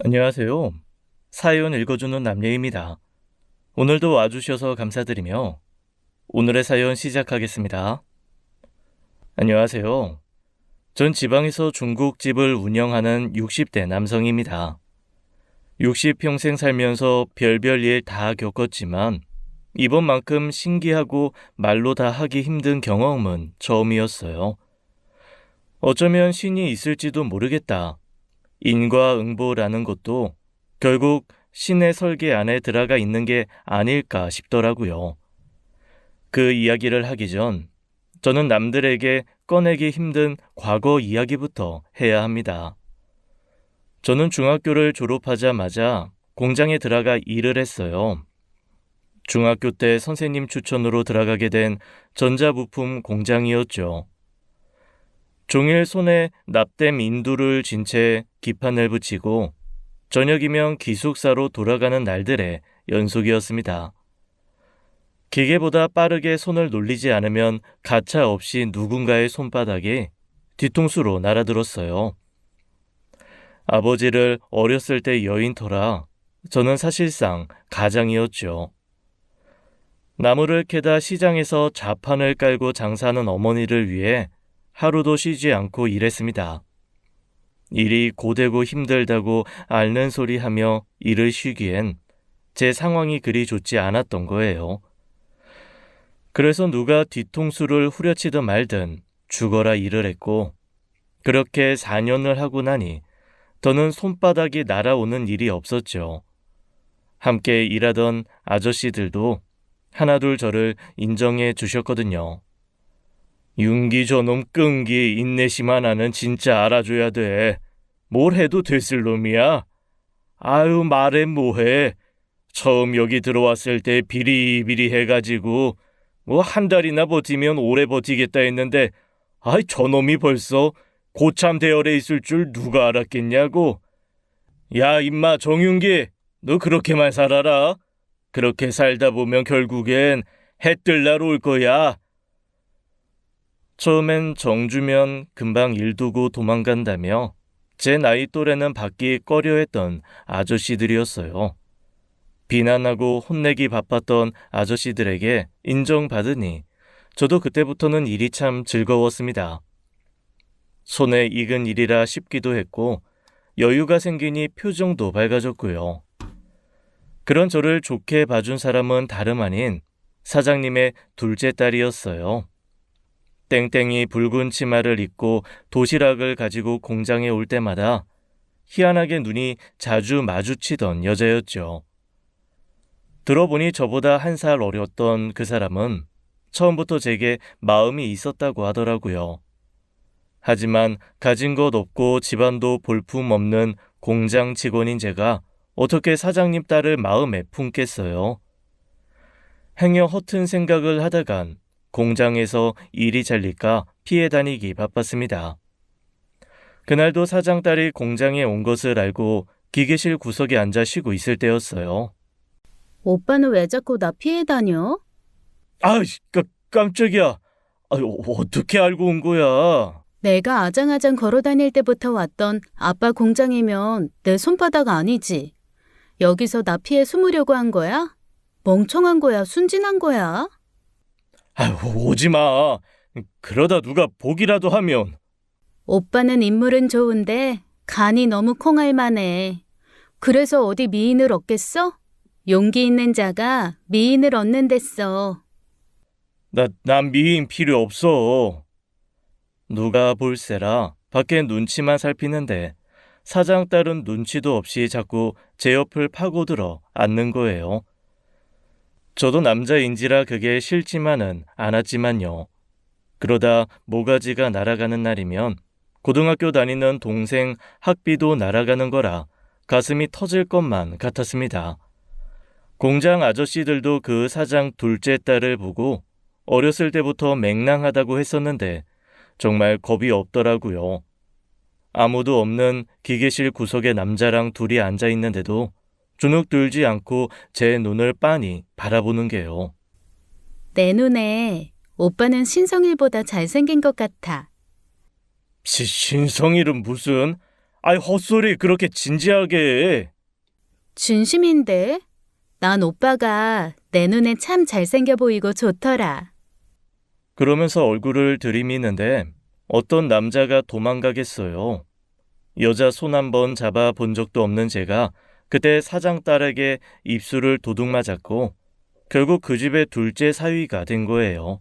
안녕하세요. 사연 읽어주는 남예입니다. 오늘도 와주셔서 감사드리며 오늘의 사연 시작하겠습니다. 안녕하세요. 전 지방에서 중국집을 운영하는 60대 남성입니다. 60평생 살면서 별별 일 다 겪었지만 이번만큼 신기하고 말로 다 하기 힘든 경험은 처음이었어요. 어쩌면 신이 있을지도 모르겠다. 인과응보라는 것도 결국 신의 설계 안에 들어가 있는 게 아닐까 싶더라고요. 그 이야기를 하기 전 저는 남들에게 꺼내기 힘든 과거 이야기부터 해야 합니다. 저는 중학교를 졸업하자마자 공장에 들어가 일을 했어요. 중학교 때 선생님 추천으로 들어가게 된 전자부품 공장이었죠. 종일 손에 납땜 인두를 쥔 채 기판을 붙이고 저녁이면 기숙사로 돌아가는 날들의 연속이었습니다. 기계보다 빠르게 손을 놀리지 않으면 가차 없이 누군가의 손바닥에 뒤통수로 날아들었어요. 아버지를 어렸을 때 여인터라 저는 사실상 가장이었죠. 나무를 캐다 시장에서 자판을 깔고 장사하는 어머니를 위해 하루도 쉬지 않고 일했습니다. 일이 고되고 힘들다고 앓는 소리 하며 일을 쉬기엔 제 상황이 그리 좋지 않았던 거예요. 그래서 누가 뒤통수를 후려치든 말든 죽어라 일을 했고 그렇게 4년을 하고 나니 더는 손바닥이 날아오는 일이 없었죠. 함께 일하던 아저씨들도 하나둘 저를 인정해 주셨거든요. 윤기 저놈 끈기 인내심 하나는 진짜 알아줘야 돼. 뭘 해도 됐을 놈이야. 아유 말해 뭐해. 처음 여기 들어왔을 때 비리비리 해가지고 뭐 한 달이나 버티면 오래 버티겠다 했는데 아이 저놈이 벌써 고참 대열에 있을 줄 누가 알았겠냐고. 야 임마 정윤기 너 그렇게만 살아라. 그렇게 살다 보면 결국엔 해 뜰 날 올 거야. 처음엔 정주면 금방 일 두고 도망간다며 제 나이 또래는 받기 꺼려했던 아저씨들이었어요. 비난하고 혼내기 바빴던 아저씨들에게 인정받으니 저도 그때부터는 일이 참 즐거웠습니다. 손에 익은 일이라 쉽기도 했고 여유가 생기니 표정도 밝아졌고요. 그런 저를 좋게 봐준 사람은 다름 아닌 사장님의 둘째 딸이었어요. 땡땡이 붉은 치마를 입고 도시락을 가지고 공장에 올 때마다 희한하게 눈이 자주 마주치던 여자였죠. 들어보니 저보다 1살 어렸던 그 사람은 처음부터 제게 마음이 있었다고 하더라고요. 하지만 가진 것 없고 집안도 볼품 없는 공장 직원인 제가 어떻게 사장님 딸을 마음에 품겠어요. 행여 허튼 생각을 하다간 공장에서 일이 잘릴까 피해 다니기 바빴습니다. 그날도 사장 딸이 공장에 온 것을 알고 기계실 구석에 앉아 쉬고 있을 때였어요. 오빠는 왜 자꾸 나 피해 다녀? 깜짝이야. 어떻게 알고 온 거야? 내가 아장아장 걸어 다닐 때부터 왔던 아빠 공장이면 내 손바닥 아니지. 여기서 나 피해 숨으려고 한 거야? 멍청한 거야, 순진한 거야? 오지 마. 그러다 누가 보기라도 하면. 오빠는 인물은 좋은데 간이 너무 콩알만해. 그래서 어디 미인을 얻겠어? 용기 있는 자가 미인을 얻는 데써. 난 미인 필요 없어. 누가 볼세라 밖에 눈치만 살피는데 사장 딸은 눈치도 없이 자꾸 제 옆을 파고들어 앉는 거예요. 저도 남자인지라 그게 싫지만은 않았지만요. 그러다 모가지가 날아가는 날이면 고등학교 다니는 동생 학비도 날아가는 거라 가슴이 터질 것만 같았습니다. 공장 아저씨들도 그 사장 둘째 딸을 보고 어렸을 때부터 맹랑하다고 했었는데 정말 겁이 없더라고요. 아무도 없는 기계실 구석에 남자랑 둘이 앉아 있는데도 주눅 들지 않고 제 눈을 빤히 바라보는 게요. 내 눈에 오빠는 신성일보다 잘생긴 것 같아. 신성일은 무슨? 아이, 헛소리 그렇게 진지하게 해. 진심인데? 난 오빠가 내 눈에 참 잘생겨 보이고 좋더라. 그러면서 얼굴을 들이미는데 어떤 남자가 도망가겠어요. 여자 손 한 번 잡아 본 적도 없는 제가 그때 사장 딸에게 입술을 도둑 맞았고 결국 그 집의 둘째 사위가 된 거예요.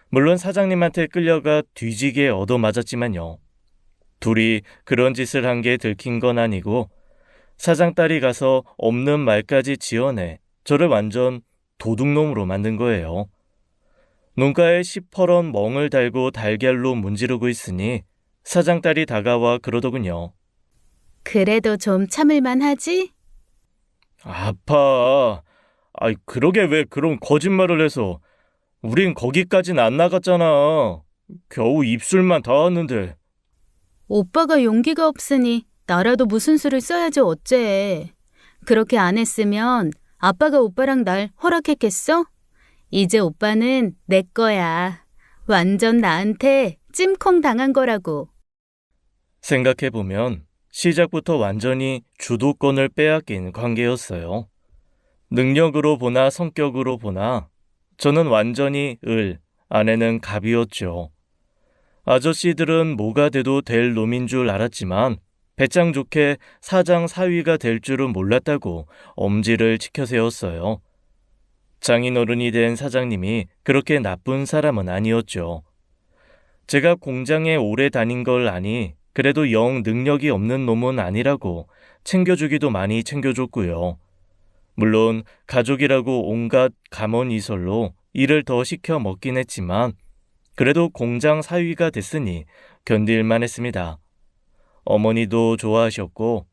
물론 사장님한테 끌려가 뒤지게 얻어맞았지만요. 둘이 그런 짓을 한 게 들킨 건 아니고 사장 딸이 가서 없는 말까지 지어내 저를 완전 도둑놈으로 만든 거예요. 눈가에 시퍼런 멍을 달고 달걀로 문지르고 있으니 사장 딸이 다가와 그러더군요. 그래도 좀 참을만 하지? 아파. 아이, 그러게 왜 그런 거짓말을 해서. 우린 거기까진 안 나갔잖아. 겨우 입술만 닿았는데. 오빠가 용기가 없으니 나라도 무슨 수를 써야지 어째. 그렇게 안 했으면 아빠가 오빠랑 날 허락했겠어? 이제 오빠는 내 거야. 완전 나한테 찜콩 당한 거라고. 생각해보면 시작부터 완전히 주도권을 빼앗긴 관계였어요. 능력으로 보나 성격으로 보나 저는 완전히 을, 아내는 갑이었죠. 아저씨들은 뭐가 돼도 될 놈인 줄 알았지만 배짱 좋게 사장 사위가 될 줄은 몰랐다고 엄지를 치켜세웠어요. 장인어른이 된 사장님이 그렇게 나쁜 사람은 아니었죠. 제가 공장에 오래 다닌 걸 아니 그래도 영 능력이 없는 놈은 아니라고 챙겨주기도 많이 챙겨줬고요. 물론 가족이라고 온갖 감언이설로 일을 더 시켜 먹긴 했지만 그래도 공장 사위가 됐으니 견딜만 했습니다. 어머니도 좋아하셨고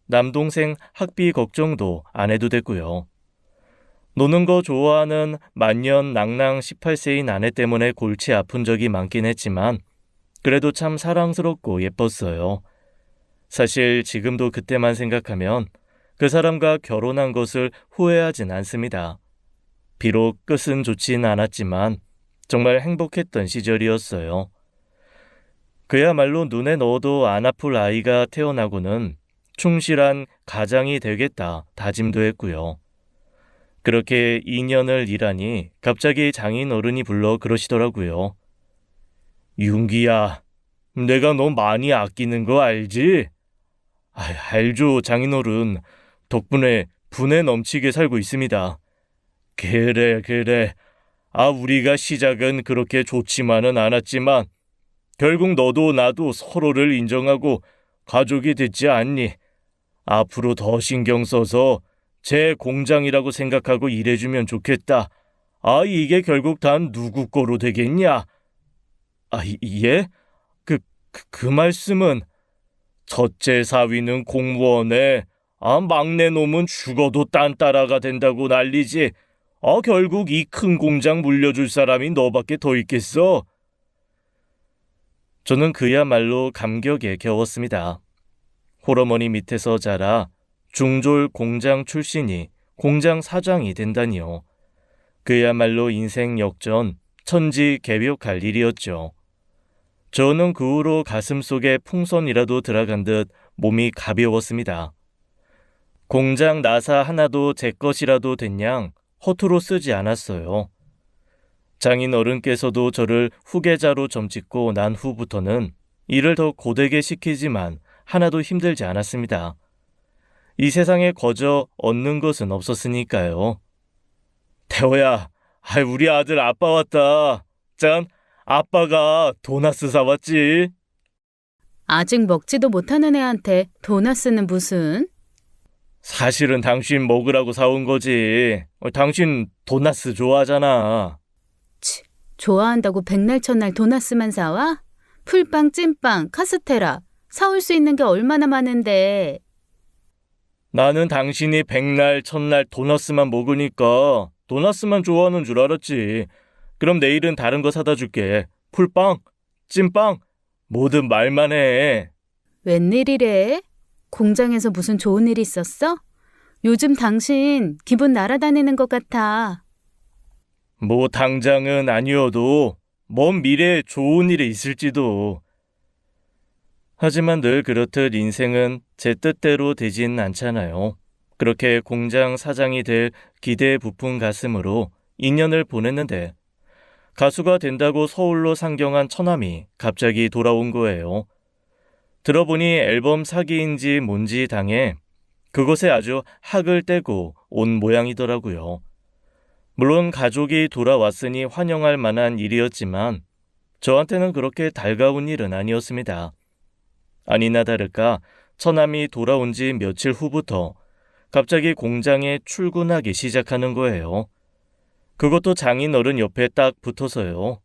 남동생 학비 걱정도 안 해도 됐고요. 노는 거 좋아하는 만년 낭낭 18세인 아내 때문에 골치 아픈 적이 많긴 했지만 그래도 참 사랑스럽고 예뻤어요. 사실 지금도 그때만 생각하면 그 사람과 결혼한 것을 후회하진 않습니다. 비록 끝은 좋진 않았지만 정말 행복했던 시절이었어요. 그야말로 눈에 넣어도 안 아플 아이가 태어나고는 충실한 가장이 되겠다 다짐도 했고요. 그렇게 2년을 일하니 갑자기 장인어른이 불러 그러시더라고요. 윤기야, 내가 너 많이 아끼는 거 알지? 알죠, 장인어른. 덕분에 분에 넘치게 살고 있습니다. 그래. 우리가 시작은 그렇게 좋지만은 않았지만 결국 너도 나도 서로를 인정하고 가족이 됐지 않니? 앞으로 더 신경 써서 제 공장이라고 생각하고 일해주면 좋겠다. 이게 결국 다 누구 거로 되겠냐? 예? 그 말씀은 첫째 사위는 공무원에 막내 놈은 죽어도 딴따라가 된다고 난리지. 결국 이 큰 공장 물려줄 사람이 너밖에 더 있겠어? 저는 그야말로 감격에 겨웠습니다. 홀어머니 밑에서 자라 중졸 공장 출신이 공장 사장이 된다니요. 그야말로 인생 역전, 천지개벽할 일이었죠. 저는 그 후로 가슴속에 풍선이라도 들어간 듯 몸이 가벼웠습니다. 공장 나사 하나도 제 것이라도 된양 허투루 쓰지 않았어요. 장인 어른께서도 저를 후계자로 점찍고 난 후부터는 일을 더 고되게 시키지만 하나도 힘들지 않았습니다. 이 세상에 거저 얻는 것은 없었으니까요. 태호야, 우리 아들 아빠 왔다. 짠, 아빠가 도나스 사왔지. 아직 먹지도 못하는 애한테 도나스는 무슨? 사실은 당신 먹으라고 사온 거지. 당신 도나스 좋아하잖아. 좋아한다고 백날 첫날 도나스만 사와? 풀빵, 찐빵, 카스테라 사올 수 있는 게 얼마나 많은데. 나는 당신이 백날 첫날 도나스만 먹으니까 도나스만 좋아하는 줄 알았지. 그럼 내일은 다른 거 사다 줄게. 풀빵, 찐빵, 뭐든 말만 해. 웬일이래? 공장에서 무슨 좋은 일 있었어? 요즘 당신 기분 날아다니는 것 같아. 뭐 당장은 아니어도 먼 미래에 좋은 일이 있을지도. 하지만 늘 그렇듯 인생은 제 뜻대로 되진 않잖아요. 그렇게 공장 사장이 될 기대에 부푼 가슴으로 2년을 보냈는데 가수가 된다고 서울로 상경한 처남이 갑자기 돌아온 거예요. 들어보니 앨범 사기인지 뭔지 당해 그곳에 아주 학을 떼고 온 모양이더라고요. 물론 가족이 돌아왔으니 환영할 만한 일이었지만 저한테는 그렇게 달가운 일은 아니었습니다. 아니나 다를까 처남이 돌아온 지 며칠 후부터 갑자기 공장에 출근하기 시작하는 거예요. 그것도 장인어른 옆에 딱 붙어서요.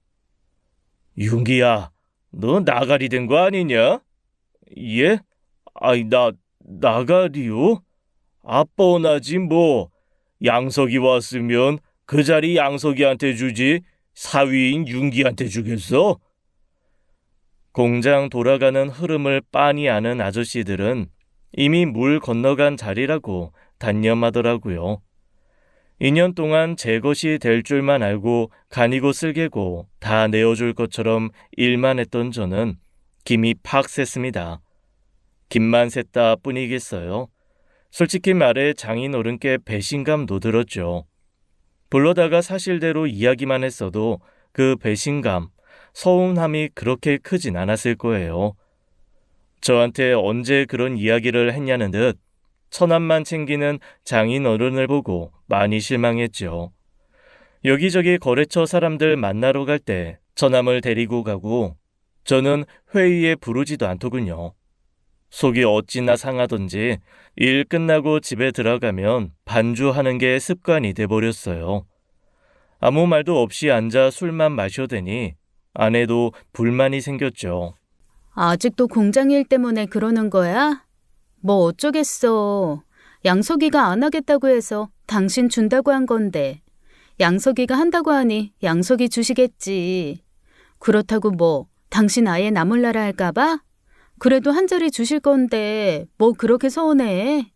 윤기야, 너 나가리 된 거 아니냐? 예? 아이, 나가리요? 아빠나지 뭐. 양석이 왔으면 그 자리 양석이한테 주지 사위인 윤기한테 주겠어? 공장 돌아가는 흐름을 빤히 아는 아저씨들은 이미 물 건너간 자리라고 단념하더라고요. 2년 동안 제 것이 될 줄만 알고 간이고 쓸개고 다 내어줄 것처럼 일만 했던 저는 김이 팍 샜습니다. 김만 샜다 뿐이겠어요. 솔직히 말해 장인어른께 배신감도 들었죠. 불러다가 사실대로 이야기만 했어도 그 배신감, 서운함이 그렇게 크진 않았을 거예요. 저한테 언제 그런 이야기를 했냐는 듯 처남만 챙기는 장인어른을 보고 많이 실망했죠. 여기저기 거래처 사람들 만나러 갈 때 처남을 데리고 가고 저는 회의에 부르지도 않더군요. 속이 어찌나 상하던지 일 끝나고 집에 들어가면 반주하는 게 습관이 돼버렸어요. 아무 말도 없이 앉아 술만 마셔대니 아내도 불만이 생겼죠. 아직도 공장 일 때문에 그러는 거야? 뭐 어쩌겠어. 양석이가 안 하겠다고 해서 당신 준다고 한 건데 양석이가 한다고 하니 양석이 주시겠지. 그렇다고 뭐 당신 아예 나몰라라 할까 봐? 그래도 한 자리 주실 건데 뭐 그렇게 서운해.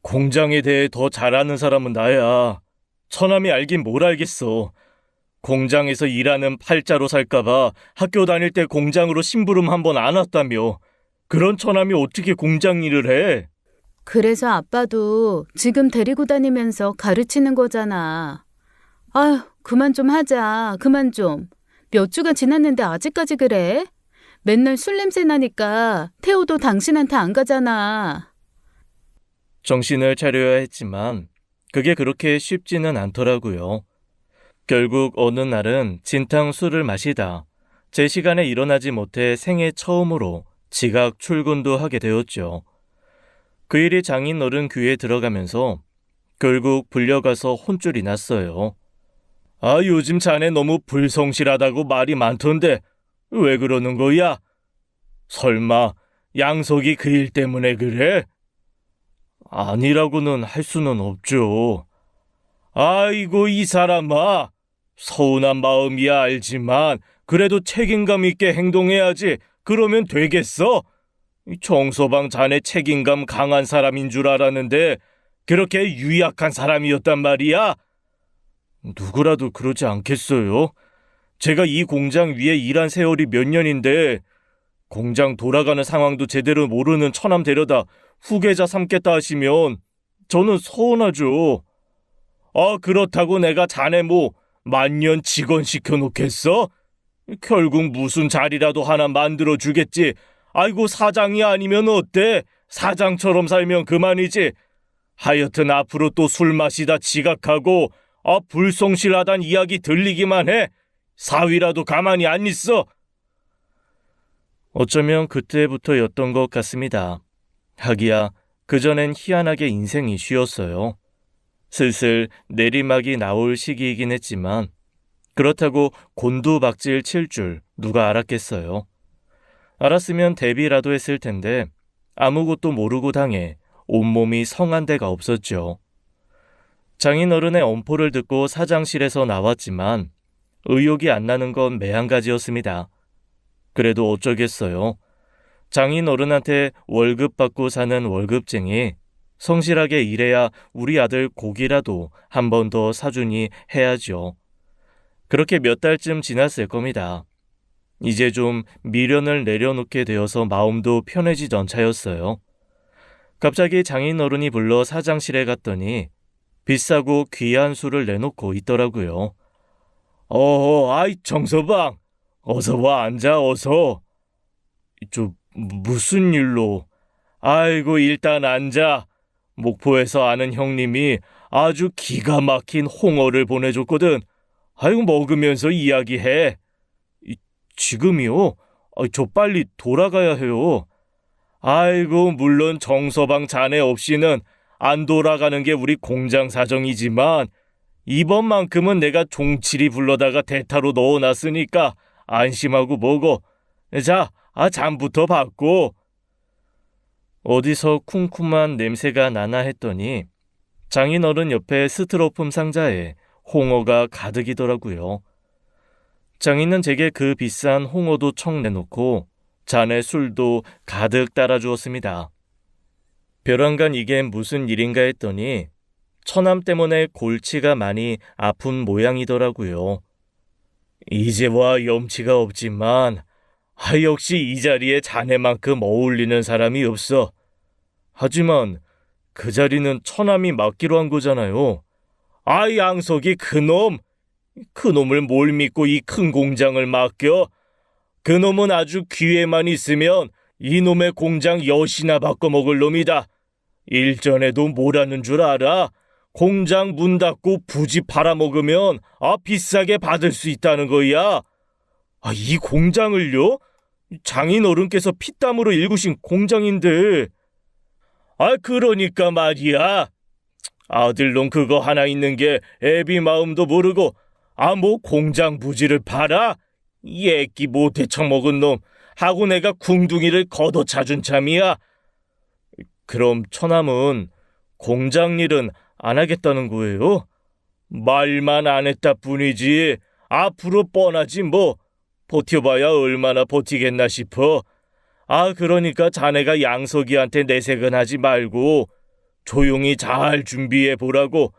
공장에 대해 더 잘 아는 사람은 나야. 처남이 알긴 뭘 알겠어. 공장에서 일하는 팔자로 살까봐 학교 다닐 때 공장으로 심부름 한번 안 왔다며. 그런 처남이 어떻게 공장 일을 해? 그래서 아빠도 지금 데리고 다니면서 가르치는 거잖아. 아휴, 그만 좀 하자. 그만 좀. 몇 주가 지났는데 아직까지 그래? 맨날 술 냄새 나니까 태호도 당신한테 안 가잖아. 정신을 차려야 했지만 그게 그렇게 쉽지는 않더라고요. 결국 어느 날은 진탕 술을 마시다 제 시간에 일어나지 못해 생애 처음으로 지각 출근도 하게 되었죠. 그 일이 장인어른 귀에 들어가면서 결국 불려가서 혼쭐이 났어요. 아, 요즘 자네 너무 불성실하다고 말이 많던데 왜 그러는 거야? 설마 양석이 그 일 때문에 그래? 아니라고는 할 수는 없죠. 아이고 이 사람아, 서운한 마음이야 알지만 그래도 책임감 있게 행동해야지. 그러면 되겠어? 정서방 자네 책임감 강한 사람인 줄 알았는데 그렇게 유약한 사람이었단 말이야? 누구라도 그러지 않겠어요? 제가 이 공장 위에 일한 세월이 몇 년인데 공장 돌아가는 상황도 제대로 모르는 처남 데려다 후계자 삼겠다 하시면 저는 서운하죠. 아, 그렇다고 내가 자네 뭐 만년 직원 시켜놓겠어? 결국 무슨 자리라도 하나 만들어주겠지. 아이고 사장이 아니면 어때? 사장처럼 살면 그만이지. 하여튼 앞으로 또 술 마시다 지각하고 불성실하단 이야기 들리기만 해. 사위라도 가만히 안 있어. 어쩌면 그때부터였던 것 같습니다. 하기야 그전엔 희한하게 인생이 쉬웠어요. 슬슬 내리막이 나올 시기이긴 했지만 그렇다고 곤두박질 칠 줄 누가 알았겠어요. 알았으면 대비라도 했을 텐데 아무것도 모르고 당해 온몸이 성한 데가 없었죠. 장인어른의 엄포를 듣고 사장실에서 나왔지만 의욕이 안 나는 건 매한가지였습니다. 그래도 어쩌겠어요. 장인어른한테 월급 받고 사는 월급쟁이, 성실하게 일해야 우리 아들 고기라도 한 번 더 사주니 해야죠. 그렇게 몇 달쯤 지났을 겁니다. 이제 좀 미련을 내려놓게 되어서 마음도 편해지던 차였어요. 갑자기 장인어른이 불러 사장실에 갔더니 비싸고 귀한 술을 내놓고 있더라고요. 아이 정서방, 어서 와 앉아 어서. 무슨 일로? 아이고 일단 앉아. 목포에서 아는 형님이 아주 기가 막힌 홍어를 보내줬거든. 아이고 먹으면서 이야기해. 지금이요? 저 빨리 돌아가야 해요. 아이고 물론 정서방 자네 없이는 안 돌아가는 게 우리 공장 사정이지만 이번만큼은 내가 종칠이 불러다가 대타로 넣어놨으니까 안심하고 먹어. 자, 잠부터 받고. 어디서 쿰쿰한 냄새가 나나 했더니 장인어른 옆에 스티로폼 상자에 홍어가 가득이더라고요. 장인은 제게 그 비싼 홍어도 청 내놓고 잔에 술도 가득 따라주었습니다. 벼랑간 이게 무슨 일인가 했더니 처남 때문에 골치가 많이 아픈 모양이더라고요. 이제와 염치가 없지만 역시 이 자리에 자네만큼 어울리는 사람이 없어. 하지만 그 자리는 처남이 맡기로 한 거잖아요. 양석이 그놈을 뭘 믿고 이 큰 공장을 맡겨? 그놈은 아주 기회만 있으면 이놈의 공장 여시나 바꿔먹을 놈이다. 일전에도 뭐라는 줄 알아? 공장 문 닫고 부지 팔아먹으면 비싸게 받을 수 있다는 거야. 이 공장을요? 장인어른께서 피땀으로 일구신 공장인데. 그러니까 말이야. 아들놈 그거 하나 있는 게 애비 마음도 모르고 뭐 공장 부지를 팔아? 예끼 못해 처먹은 놈 하고 내가 궁둥이를 걷어차준 참이야. 그럼 처남은 공장 일은 안 하겠다는 거예요? 말만 안 했다 뿐이지 앞으로 뻔하지 뭐. 버텨봐야 얼마나 버티겠나 싶어. 그러니까 자네가 양석이한테 내색은 하지 말고 조용히 잘 준비해 보라고.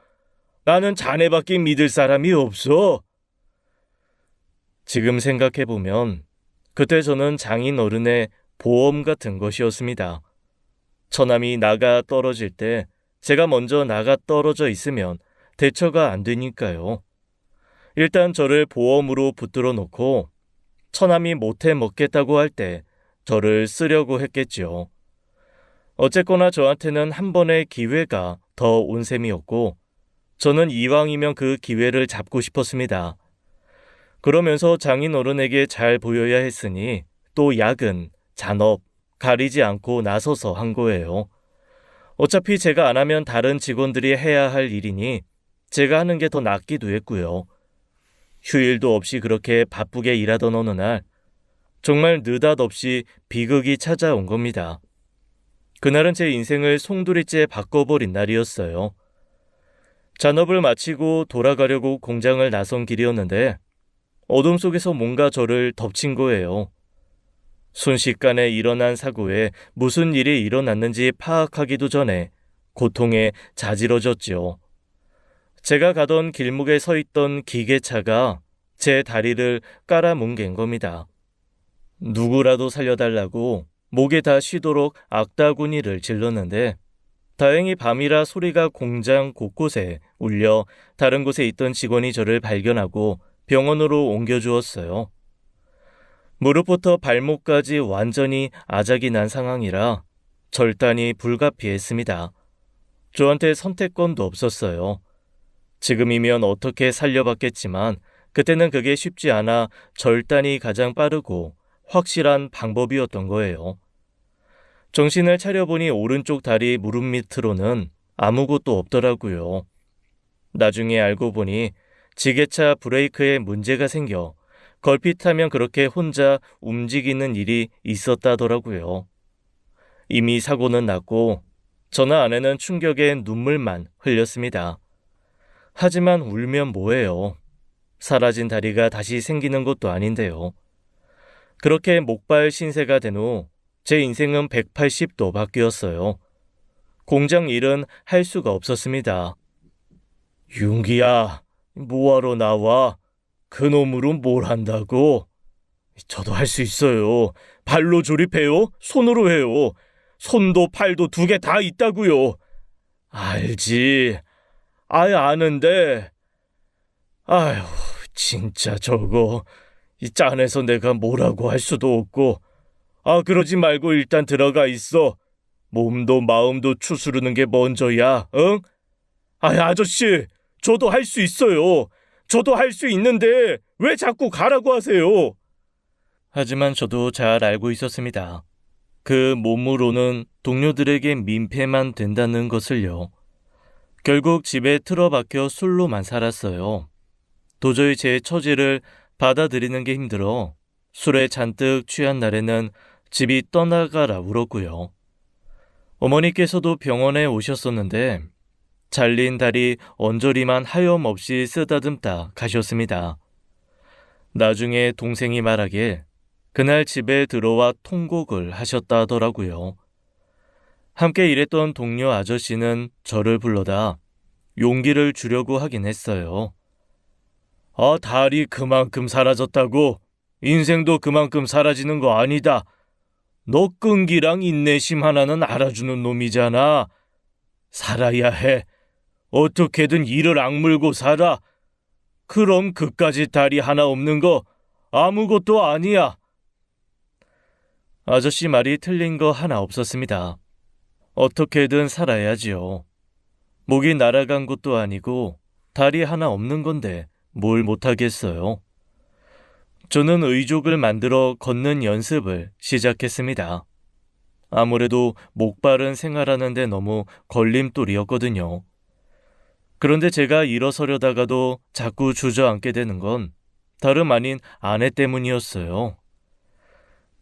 나는 자네밖에 믿을 사람이 없어. 지금 생각해보면 그때 저는 장인어른의 보험 같은 것이었습니다. 처남이 나가 떨어질 때 제가 먼저 나가 떨어져 있으면 대처가 안 되니까요. 일단 저를 보험으로 붙들어 놓고 처남이 못해 먹겠다고 할 때 저를 쓰려고 했겠지요. 어쨌거나 저한테는 한 번의 기회가 더 온 셈이었고 저는 이왕이면 그 기회를 잡고 싶었습니다. 그러면서 장인어른에게 잘 보여야 했으니 또 야근, 잔업, 가리지 않고 나서서 한 거예요. 어차피 제가 안 하면 다른 직원들이 해야 할 일이니 제가 하는 게 더 낫기도 했고요. 휴일도 없이 그렇게 바쁘게 일하던 어느 날 정말 느닷없이 비극이 찾아온 겁니다. 그날은 제 인생을 송두리째 바꿔버린 날이었어요. 잔업을 마치고 돌아가려고 공장을 나선 길이었는데 어둠 속에서 뭔가 저를 덮친 거예요. 순식간에 일어난 사고에 무슨 일이 일어났는지 파악하기도 전에 고통에 자지러졌죠. 제가 가던 길목에 서 있던 기계차가 제 다리를 깔아뭉갠 겁니다. 누구라도 살려달라고 목에 다 쉬도록 악다구니를 질렀는데 다행히 밤이라 소리가 공장 곳곳에 울려 다른 곳에 있던 직원이 저를 발견하고 병원으로 옮겨주었어요. 무릎부터 발목까지 완전히 아작이 난 상황이라 절단이 불가피했습니다. 저한테 선택권도 없었어요. 지금이면 어떻게 살려봤겠지만 그때는 그게 쉽지 않아 절단이 가장 빠르고 확실한 방법이었던 거예요. 정신을 차려보니 오른쪽 다리 무릎 밑으로는 아무것도 없더라고요. 나중에 알고 보니 지게차 브레이크에 문제가 생겨 걸핏하면 그렇게 혼자 움직이는 일이 있었다더라고요. 이미 사고는 났고 저나 아내는 충격에 눈물만 흘렸습니다. 하지만 울면 뭐해요. 사라진 다리가 다시 생기는 것도 아닌데요. 그렇게 목발 신세가 된 후 제 인생은 180도 바뀌었어요. 공장 일은 할 수가 없었습니다. 윤기야, 뭐하러 나와? 그놈으로 뭘 한다고? 저도 할 수 있어요. 발로 조립해요? 손으로 해요? 손도 팔도 두 개 다 있다고요. 알지. 아예 아는데. 아휴, 진짜 저거. 이 짠해서 내가 뭐라고 할 수도 없고. 그러지 말고 일단 들어가 있어. 몸도 마음도 추스르는 게 먼저야, 응? 아저씨, 저도 할 수 있어요. 저도 할 수 있는데 왜 자꾸 가라고 하세요? 하지만 저도 잘 알고 있었습니다. 그 몸으로는 동료들에게 민폐만 된다는 것을요. 결국 집에 틀어박혀 술로만 살았어요. 도저히 제 처지를 받아들이는 게 힘들어 술에 잔뜩 취한 날에는 집이 떠나가라 울었고요. 어머니께서도 병원에 오셨었는데 잘린 다리 언저리만 하염없이 쓰다듬다 가셨습니다. 나중에 동생이 말하길 그날 집에 들어와 통곡을 하셨다 하더라고요. 함께 일했던 동료 아저씨는 저를 불러다 용기를 주려고 하긴 했어요. 다리 그만큼 사라졌다고? 인생도 그만큼 사라지는 거 아니다. 너 끈기랑 인내심 하나는 알아주는 놈이잖아. 살아야 해. 어떻게든 이를 악물고 살아. 그럼 그까짓 다리 하나 없는 거 아무것도 아니야. 아저씨 말이 틀린 거 하나 없었습니다. 어떻게든 살아야지요. 목이 날아간 것도 아니고 다리 하나 없는 건데 뭘 못하겠어요. 저는 의족을 만들어 걷는 연습을 시작했습니다. 아무래도 목바른 생활하는데 너무 걸림돌이었거든요. 그런데 제가 일어서려다가도 자꾸 주저앉게 되는 건 다름 아닌 아내 때문이었어요.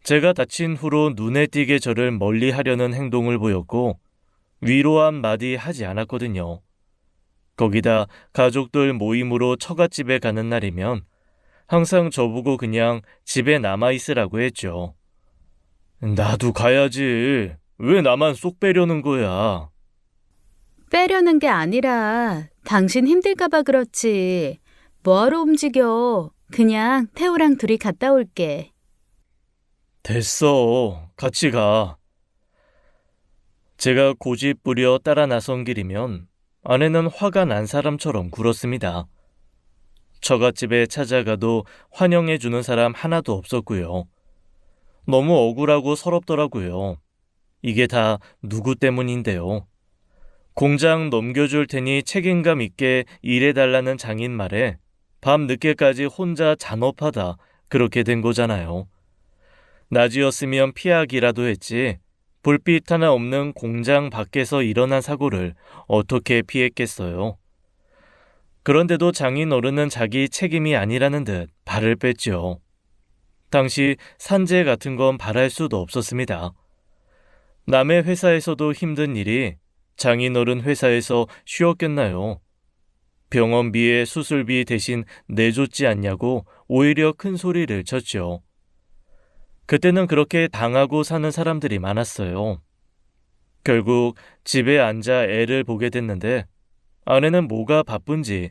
제가 다친 후로 눈에 띄게 저를 멀리 하려는 행동을 보였고 위로 한마디 하지 않았거든요. 거기다 가족들 모임으로 처갓집에 가는 날이면 항상 저보고 그냥 집에 남아있으라고 했죠. 나도 가야지. 왜 나만 쏙 빼려는 거야? 빼려는 게 아니라 당신 힘들까봐 그렇지. 뭐하러 움직여. 그냥 태우랑 둘이 갔다 올게. 됐어. 같이 가. 제가 고집 부려 따라 나선 길이면 아내는 화가 난 사람처럼 굴었습니다. 처갓집에 찾아가도 환영해주는 사람 하나도 없었고요. 너무 억울하고 서럽더라고요. 이게 다 누구 때문인데요. 공장 넘겨줄 테니 책임감 있게 일해달라는 장인 말에 밤 늦게까지 혼자 잔업하다 그렇게 된 거잖아요. 낮이었으면 피하기라도 했지 불빛 하나 없는 공장 밖에서 일어난 사고를 어떻게 피했겠어요. 그런데도 장인 어른은 자기 책임이 아니라는 듯 발을 뺐죠. 당시 산재 같은 건 바랄 수도 없었습니다. 남의 회사에서도 힘든 일이 장인 어른 회사에서 쉬웠겠나요? 병원비에 수술비 대신 내줬지 않냐고 오히려 큰 소리를 쳤죠. 그때는 그렇게 당하고 사는 사람들이 많았어요. 결국 집에 앉아 애를 보게 됐는데 아내는 뭐가 바쁜지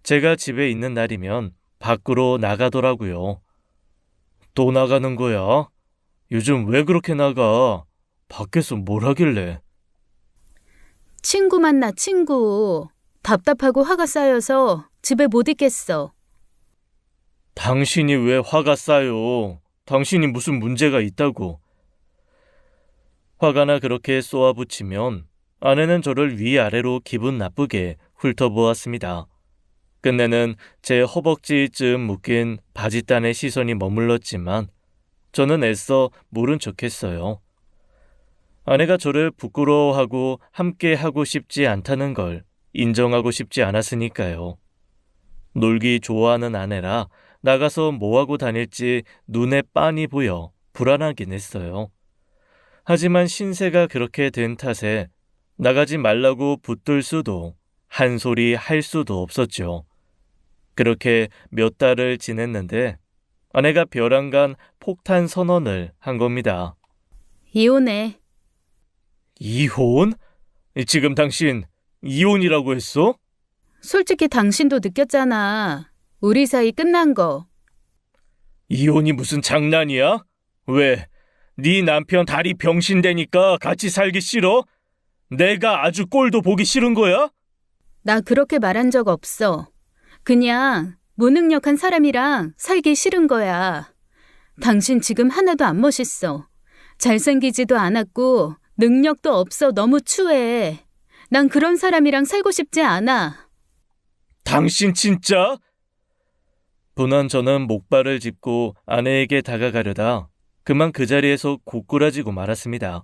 제가 집에 있는 날이면 밖으로 나가더라고요. 또 나가는 거야? 요즘 왜 그렇게 나가? 밖에서 뭘 하길래? 친구 만나 친구. 답답하고 화가 쌓여서 집에 못 있겠어. 당신이 왜 화가 쌓여? 당신이 무슨 문제가 있다고? 화가 나 그렇게 쏘아붙이면 아내는 저를 위아래로 기분 나쁘게 훑어보았습니다. 끝내는 제 허벅지쯤 묶인 바짓단의 시선이 머물렀지만 저는 애써 모른 척했어요. 아내가 저를 부끄러워하고 함께 하고 싶지 않다는 걸 인정하고 싶지 않았으니까요. 놀기 좋아하는 아내라 나가서 뭐하고 다닐지 눈에 빤히 보여 불안하긴 했어요. 하지만 신세가 그렇게 된 탓에 나가지 말라고 붙들 수도 한 소리 할 수도 없었죠. 그렇게 몇 달을 지냈는데 아내가 벼랑간 폭탄 선언을 한 겁니다. 이혼해. 이혼? 지금 당신 이혼이라고 했어? 솔직히 당신도 느꼈잖아. 우리 사이 끝난 거. 이혼이 무슨 장난이야? 왜? 네 남편 다리 병신되니까 같이 살기 싫어? 내가 아주 꼴도 보기 싫은 거야? 나 그렇게 말한 적 없어. 그냥 무능력한 사람이랑 살기 싫은 거야. 당신 지금 하나도 안 멋있어. 잘생기지도 않았고 능력도 없어. 너무 추해. 난 그런 사람이랑 살고 싶지 않아. 당신 진짜? 분한 저는 목발을 짚고 아내에게 다가가려다 그만 그 자리에서 고꾸라지고 말았습니다.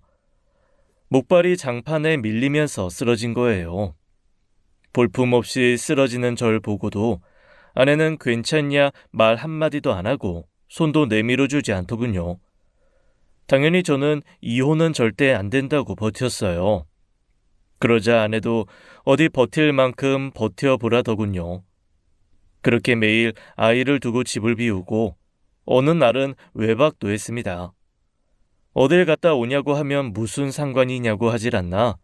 목발이 장판에 밀리면서 쓰러진 거예요. 볼품없이 쓰러지는 절 보고도 아내는 괜찮냐 말 한마디도 안 하고 손도 내밀어 주지 않더군요. 당연히 저는 이혼은 절대 안 된다고 버텼어요. 그러자 아내도 어디 버틸 만큼 버텨보라더군요. 그렇게 매일 아이를 두고 집을 비우고 어느 날은 외박도 했습니다. 어딜 갔다 오냐고 하면 무슨 상관이냐고 하질 않나.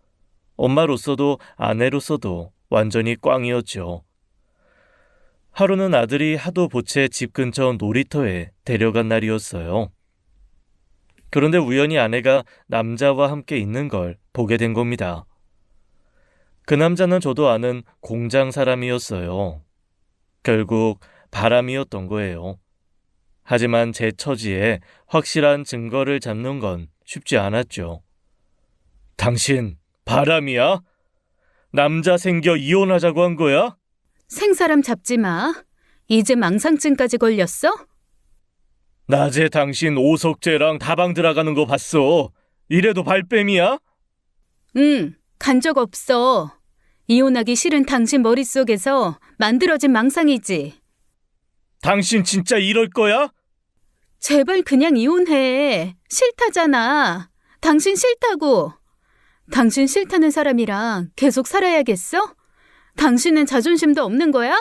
엄마로서도 아내로서도 완전히 꽝이었죠. 하루는 아들이 하도 보채 집 근처 놀이터에 데려간 날이었어요. 그런데 우연히 아내가 남자와 함께 있는 걸 보게 된 겁니다. 그 남자는 저도 아는 공장 사람이었어요. 결국 바람이었던 거예요. 하지만 제 처지에 확실한 증거를 잡는 건 쉽지 않았죠. 당신 바람이야? 남자 생겨 이혼하자고 한 거야? 생사람 잡지 마. 이제 망상증까지 걸렸어? 낮에 당신 오석재랑 다방 들어가는 거 봤어. 이래도 발뺌이야? 응, 간 적 없어. 이혼하기 싫은 당신 머릿속에서 만들어진 망상이지. 당신 진짜 이럴 거야? 제발 그냥 이혼해. 싫다잖아. 당신 싫다고. 당신 싫다는 사람이랑 계속 살아야겠어? 당신은 자존심도 없는 거야?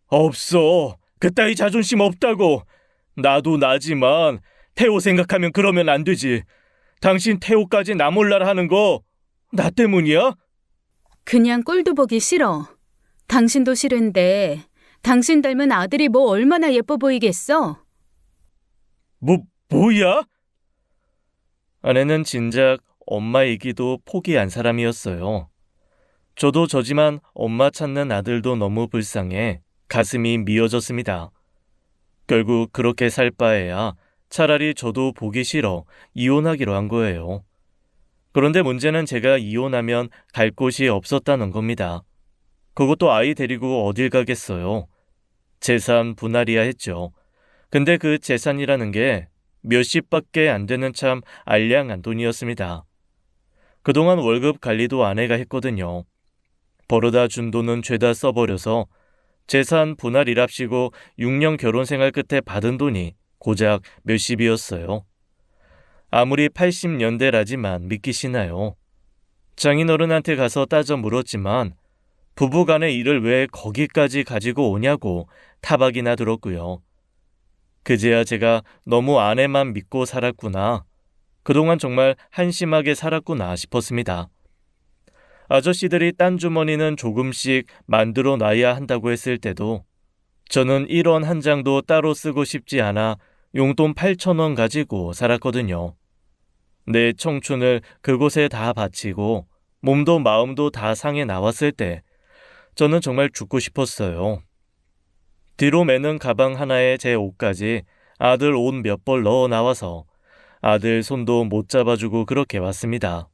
없어. 그따위 자존심 없다고. 나도 나지만 태호 생각하면 그러면 안 되지. 당신 태호까지 나 몰라라 하는 거 나 때문이야? 그냥 꼴도 보기 싫어. 당신도 싫은데 당신 닮은 아들이 뭐 얼마나 예뻐 보이겠어? 뭐야? 아내는 진작 엄마 얘기도 포기한 사람이었어요. 저도 저지만 엄마 찾는 아들도 너무 불쌍해 가슴이 미어졌습니다. 결국 그렇게 살 바에야 차라리 저도 보기 싫어 이혼하기로 한 거예요. 그런데 문제는 제가 이혼하면 갈 곳이 없었다는 겁니다. 그것도 아이 데리고 어딜 가겠어요. 재산 분할이야 했죠. 근데 그 재산이라는 게 몇십밖에 안 되는 참 알량한 돈이었습니다. 그동안 월급 관리도 아내가 했거든요. 벌어다 준 돈은 죄다 써버려서 재산 분할이랍시고 6년 결혼 생활 끝에 받은 돈이 고작 몇십이었어요. 아무리 80년대라지만 믿기시나요? 장인어른한테 가서 따져 물었지만 부부간의 일을 왜 거기까지 가지고 오냐고 타박이나 들었고요. 그제야 제가 너무 아내만 믿고 살았구나. 그동안 정말 한심하게 살았구나 싶었습니다. 아저씨들이 딴 주머니는 조금씩 만들어 놔야 한다고 했을 때도 저는 1원 한 장도 따로 쓰고 싶지 않아 용돈 8,000원 가지고 살았거든요. 내 청춘을 그곳에 다 바치고 몸도 마음도 다 상해 나왔을 때 저는 정말 죽고 싶었어요. 뒤로 매는 가방 하나에 제 옷까지 아들 옷 몇 벌 넣어 나와서 아들 손도 못 잡아주고 그렇게 왔습니다.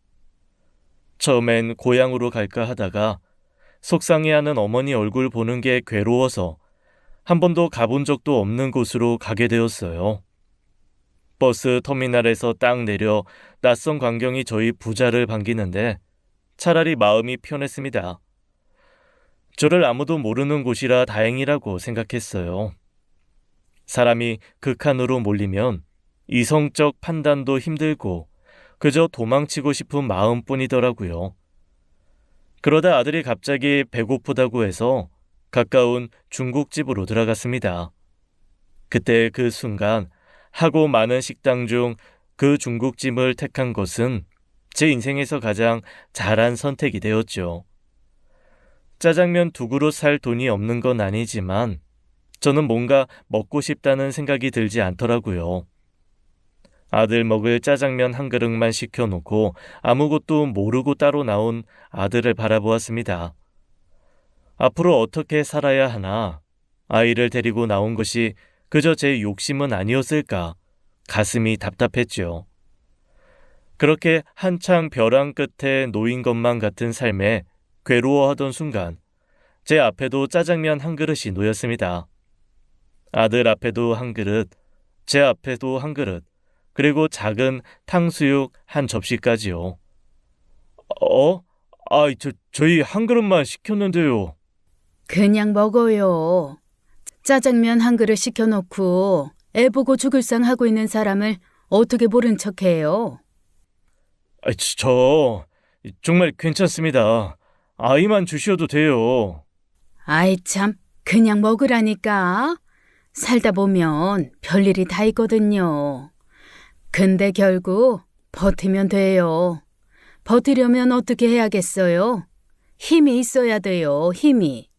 처음엔 고향으로 갈까 하다가 속상해하는 어머니 얼굴 보는 게 괴로워서 한 번도 가본 적도 없는 곳으로 가게 되었어요. 버스 터미널에서 딱 내려 낯선 광경이 저희 부자를 반기는데 차라리 마음이 편했습니다. 저를 아무도 모르는 곳이라 다행이라고 생각했어요. 사람이 극한으로 몰리면 이성적 판단도 힘들고 그저 도망치고 싶은 마음뿐이더라고요. 그러다 아들이 갑자기 배고프다고 해서 가까운 중국집으로 들어갔습니다. 그때 그 순간 하고 많은 식당 중 그 중국집을 택한 것은 제 인생에서 가장 잘한 선택이 되었죠. 짜장면 두 그릇 살 돈이 없는 건 아니지만 저는 뭔가 먹고 싶다는 생각이 들지 않더라고요. 아들 먹을 짜장면 한 그릇만 시켜놓고 아무것도 모르고 따로 나온 아들을 바라보았습니다. 앞으로 어떻게 살아야 하나? 아이를 데리고 나온 것이 그저 제 욕심은 아니었을까? 가슴이 답답했죠. 그렇게 한창 벼랑 끝에 놓인 것만 같은 삶에 괴로워하던 순간 제 앞에도 짜장면 한 그릇이 놓였습니다. 아들 앞에도 한 그릇, 제 앞에도 한 그릇, 그리고 작은 탕수육 한 접시까지요. 저희 한 그릇만 시켰는데요. 그냥 먹어요. 짜장면 한 그릇 시켜놓고 애 보고 죽을 상 하고 있는 사람을 어떻게 모른 척해요? 저 정말 괜찮습니다. 아이만 주셔도 돼요. 아이 참, 그냥 먹으라니까. 살다 보면 별일이 다 있거든요. 근데 결국 버티면 돼요. 버티려면 어떻게 해야겠어요? 힘이 있어야 돼요, 힘이.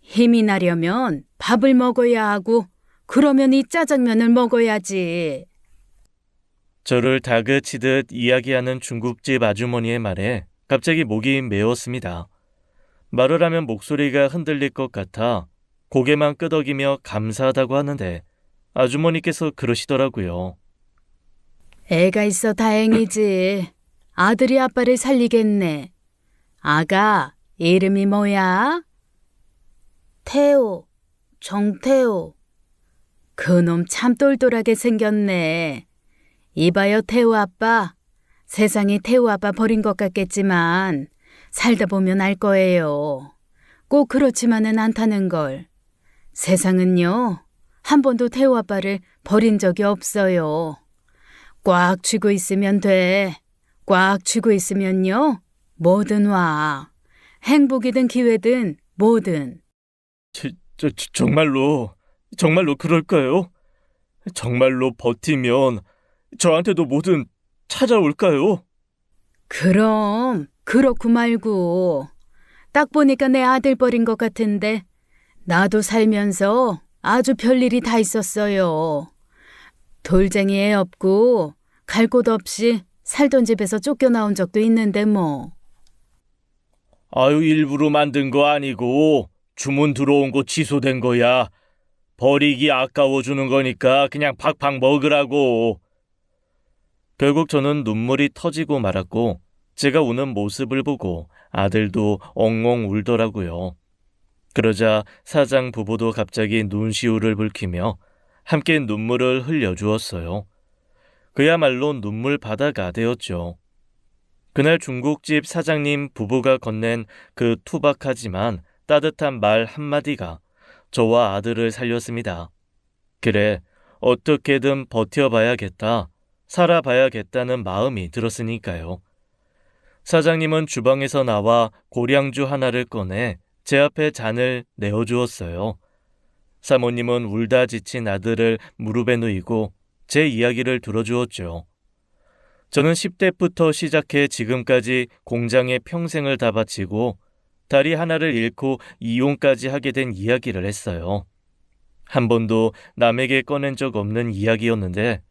힘이 나려면 밥을 먹어야 하고, 그러면 이 짜장면을 먹어야지. 저를 다그치듯 이야기하는 중국집 아주머니의 말에 갑자기 목이 메었습니다. 말을 하면 목소리가 흔들릴 것 같아 고개만 끄덕이며 감사하다고 하는데 아주머니께서 그러시더라고요. 애가 있어 다행이지. 아들이 아빠를 살리겠네. 아가, 이름이 뭐야? 태호, 정태호. 그놈 참 똘똘하게 생겼네. 이봐요, 태호 아빠. 세상이 태호 아빠 버린 것 같겠지만 살다 보면 알 거예요. 꼭 그렇지만은 않다는 걸. 세상은요, 한 번도 태호 아빠를 버린 적이 없어요. 꽉 쥐고 있으면 돼. 꽉 쥐고 있으면요, 뭐든 와. 행복이든 기회든 뭐든. 정말로 그럴까요? 정말로 버티면 저한테도 뭐든 찾아올까요? 그럼 그렇고 말고. 딱 보니까 내 아들 버린 것 같은데 나도 살면서 아주 별일이 다 있었어요. 돌쟁이 애 없고 갈 곳 없이 살던 집에서 쫓겨나온 적도 있는데 뭐. 일부러 만든 거 아니고 주문 들어온 거 취소된 거야. 버리기 아까워주는 거니까 그냥 팍팍 먹으라고. 결국 저는 눈물이 터지고 말았고 제가 우는 모습을 보고 아들도 엉엉 울더라고요. 그러자 사장 부부도 갑자기 눈시울을 붉히며 함께 눈물을 흘려주었어요. 그야말로 눈물 바다가 되었죠. 그날 중국집 사장님 부부가 건넨 그 투박하지만 따뜻한 말 한마디가 저와 아들을 살렸습니다. 그래, 어떻게든 버텨봐야겠다, 살아봐야겠다는 마음이 들었으니까요. 사장님은 주방에서 나와 고량주 하나를 꺼내 제 앞에 잔을 내어주었어요. 사모님은 울다 지친 아들을 무릎에 누이고 제 이야기를 들어주었죠. 저는 10대부터 시작해 지금까지 공장에 평생을 다 바치고 다리 하나를 잃고 이혼까지 하게 된 이야기를 했어요. 한 번도 남에게 꺼낸 적 없는 이야기였는데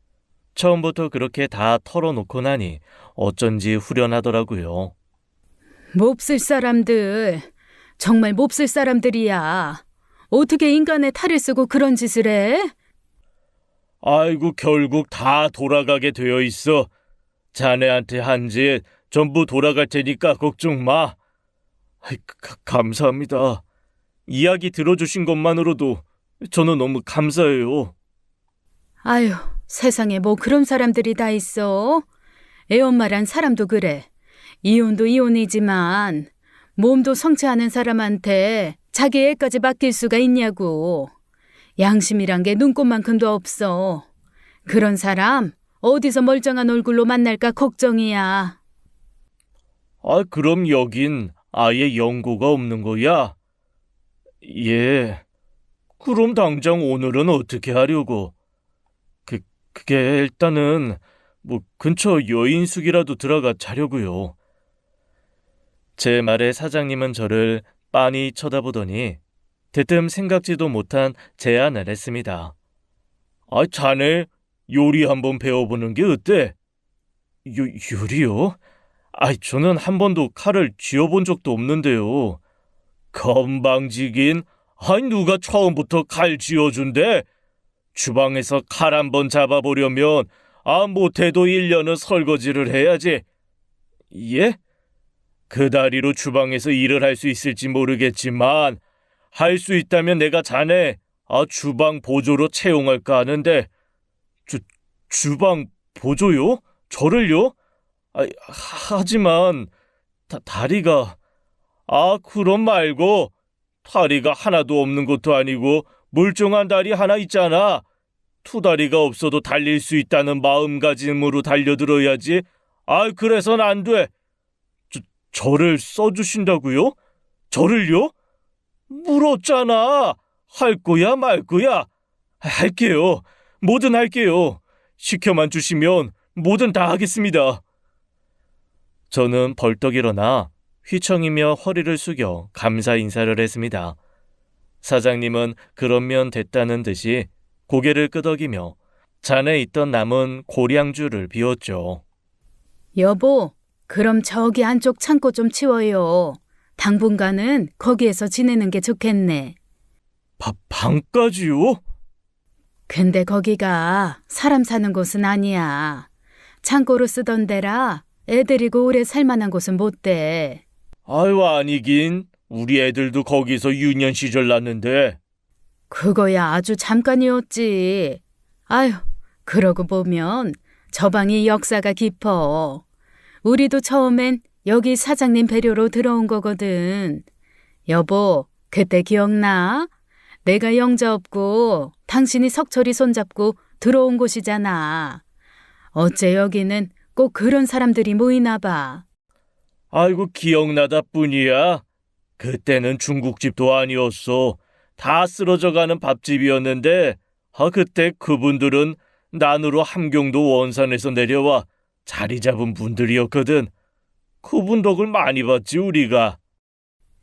처음부터 그렇게 다 털어놓고 나니 어쩐지 후련하더라고요. 몹쓸 사람들. 정말 몹쓸 사람들이야. 어떻게 인간의 탈을 쓰고 그런 짓을 해? 아이고, 결국 다 돌아가게 되어 있어. 자네한테 한 짓 전부 돌아갈 테니까 걱정 마. 감사합니다. 이야기 들어주신 것만으로도 저는 너무 감사해요. 아유, 세상에 뭐 그런 사람들이 다 있어. 애엄마란 사람도 그래. 이혼도 이혼이지만 몸도 성취하는 사람한테 자기 애까지 맡길 수가 있냐고. 양심이란 게 눈꽃만큼도 없어. 그런 사람 어디서 멀쩡한 얼굴로 만날까 걱정이야. 그럼 여긴 아예 연고가 없는 거야? 예. 그럼 당장 오늘은 어떻게 하려고? 그게 일단은 근처 여인숙이라도 들어가 자려고요. 제 말에 사장님은 저를 빤히 쳐다보더니 대뜸 생각지도 못한 제안을 했습니다. 아, 자네 요리 한번 배워보는 게 어때? 요리요? 저는 한 번도 칼을 쥐어본 적도 없는데요. 건방지긴. 누가 처음부터 칼 쥐어준대? 주방에서 칼 한번 잡아보려면 못해도 1년은 설거지를 해야지. 예? 그 다리로 주방에서 일을 할 수 있을지 모르겠지만 할 수 있다면 내가 자네 주방 보조로 채용할까 하는데. 주방 보조요? 저를요? 하지만 다리가. 그럼 말고. 다리가 하나도 없는 것도 아니고 멀쩡한 다리 하나 있잖아. 두 다리가 없어도 달릴 수 있다는 마음가짐으로 달려들어야지. 그래선 안 돼. 저를 써주신다고요? 저를요? 물었잖아. 할 거야 말 거야? 할게요. 뭐든 할게요. 시켜만 주시면 뭐든 다 하겠습니다. 저는 벌떡 일어나 휘청이며 허리를 숙여 감사 인사를 했습니다. 사장님은 그러면 됐다는 듯이 고개를 끄덕이며 잔에 있던 남은 고량주를 비웠죠. 여보, 그럼 저기 안쪽 창고 좀 치워요. 당분간은 거기에서 지내는 게 좋겠네. 방까지요? 근데 거기가 사람 사는 곳은 아니야. 창고로 쓰던 데라 애들이고 오래 살만한 곳은 못 돼. 아니긴. 우리 애들도 거기서 유년 시절 났는데. 그거야 아주 잠깐이었지. 그러고 보면 저 방이 역사가 깊어. 우리도 처음엔 여기 사장님 배려로 들어온 거거든. 여보, 그때 기억나? 내가 영자 없고 당신이 석철이 손잡고 들어온 곳이잖아. 어째 여기는 꼭 그런 사람들이 모이나 봐. 기억나다 뿐이야. 그때는 중국집도 아니었어. 다 쓰러져가는 밥집이었는데 그때 그분들은 난으로 함경도 원산에서 내려와 자리 잡은 분들이었거든. 그분 덕을 많이 봤지 우리가.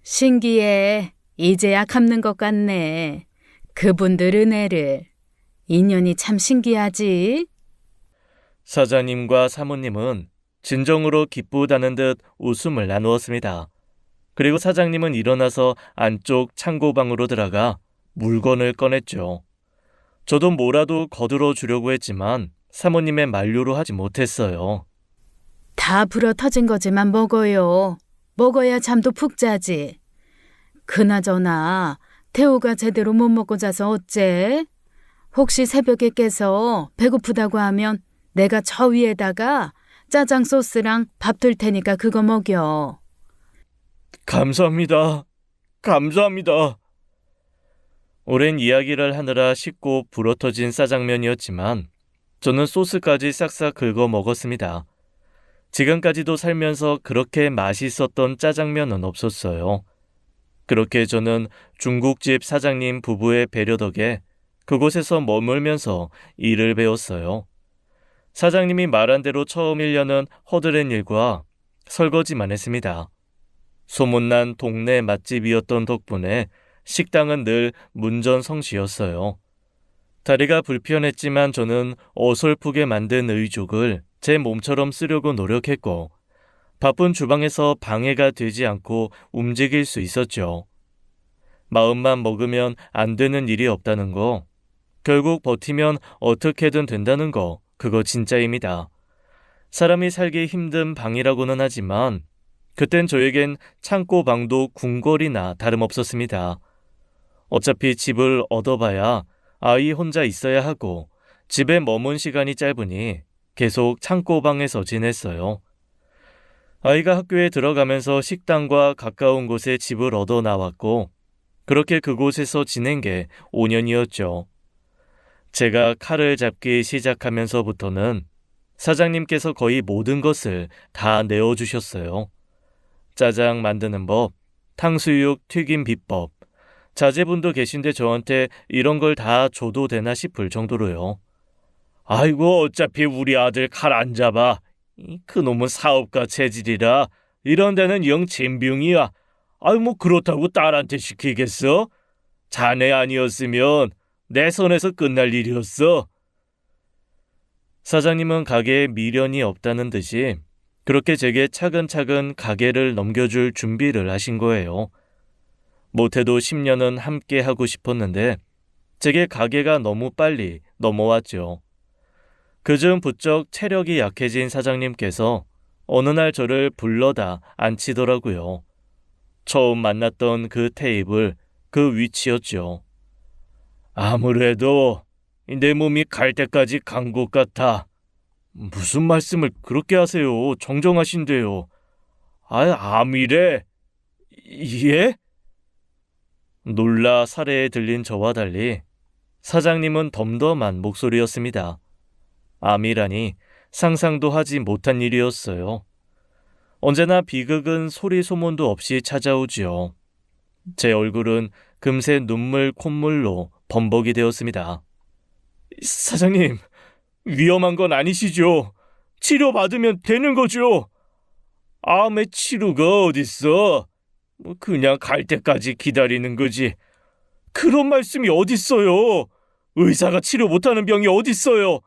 신기해. 이제야 갚는 것 같네. 그분들 은혜를. 인연이 참 신기하지. 사장님과 사모님은 진정으로 기쁘다는 듯 웃음을 나누었습니다. 그리고 사장님은 일어나서 안쪽 창고방으로 들어가 물건을 꺼냈죠. 저도 뭐라도 거들어 주려고 했지만 사모님의 만류로 하지 못했어요. 다 불어 터진 거지만 먹어요. 먹어야 잠도 푹 자지. 그나저나 태호가 제대로 못 먹고 자서 어째? 혹시 새벽에 깨서 배고프다고 하면 내가 저 위에다가 짜장 소스랑 밥 둘 테니까 그거 먹여. 감사합니다. 감사합니다. 오랜 이야기를 하느라 쉽고 불어터진 짜장면이었지만 저는 소스까지 싹싹 긁어 먹었습니다. 지금까지도 살면서 그렇게 맛있었던 짜장면은 없었어요. 그렇게 저는 중국집 사장님 부부의 배려 덕에 그곳에서 머물면서 일을 배웠어요. 사장님이 말한 대로 처음 1년은 허드렛 일과 설거지만 했습니다. 소문난 동네 맛집이었던 덕분에 식당은 늘 문전성시였어요. 다리가 불편했지만 저는 어설프게 만든 의족을 제 몸처럼 쓰려고 노력했고 바쁜 주방에서 방해가 되지 않고 움직일 수 있었죠. 마음만 먹으면 안 되는 일이 없다는 거, 결국 버티면 어떻게든 된다는 거, 그거 진짜입니다. 사람이 살기 힘든 방이라고는 하지만 그땐 저에겐 창고 방도 궁궐이나 다름없었습니다. 어차피 집을 얻어봐야 아이 혼자 있어야 하고 집에 머문 시간이 짧으니 계속 창고방에서 지냈어요. 아이가 학교에 들어가면서 식당과 가까운 곳에 집을 얻어 나왔고 그렇게 그곳에서 지낸 게 5년이었죠. 제가 칼을 잡기 시작하면서부터는 사장님께서 거의 모든 것을 다 내어주셨어요. 짜장 만드는 법, 탕수육 튀김 비법, 자제분도 계신데 저한테 이런 걸 다 줘도 되나 싶을 정도로요. 아이고 어차피 우리 아들 칼 안 잡아. 그놈은 사업가 체질이라 이런 데는 영 젬병이야. 뭐 그렇다고 딸한테 시키겠어? 자네 아니었으면 내 손에서 끝날 일이었어. 사장님은 가게에 미련이 없다는 듯이 그렇게 제게 차근차근 가게를 넘겨줄 준비를 하신 거예요. 못해도 10년은 함께 하고 싶었는데 제게 가게가 너무 빨리 넘어왔죠. 그중 부쩍 체력이 약해진 사장님께서 어느 날 저를 불러다 앉히더라고요. 처음 만났던 그 테이블, 그 위치였죠. 아무래도 내 몸이 갈 때까지 간 것 같아. 무슨 말씀을 그렇게 하세요? 정정하신데요. 암이래. 예? 놀라 사례에 들린 저와 달리 사장님은 덤덤한 목소리였습니다. 암이라니 상상도 하지 못한 일이었어요. 언제나 비극은 소리 소문도 없이 찾아오지요. 제 얼굴은 금세 눈물 콧물로 범벅이 되었습니다. 사장님, 위험한 건 아니시죠? 치료받으면 되는 거죠? 암의 치료가 어딨어? 그냥 갈 때까지 기다리는 거지. 그런 말씀이 어딨어요? 의사가 치료 못하는 병이 어딨어요?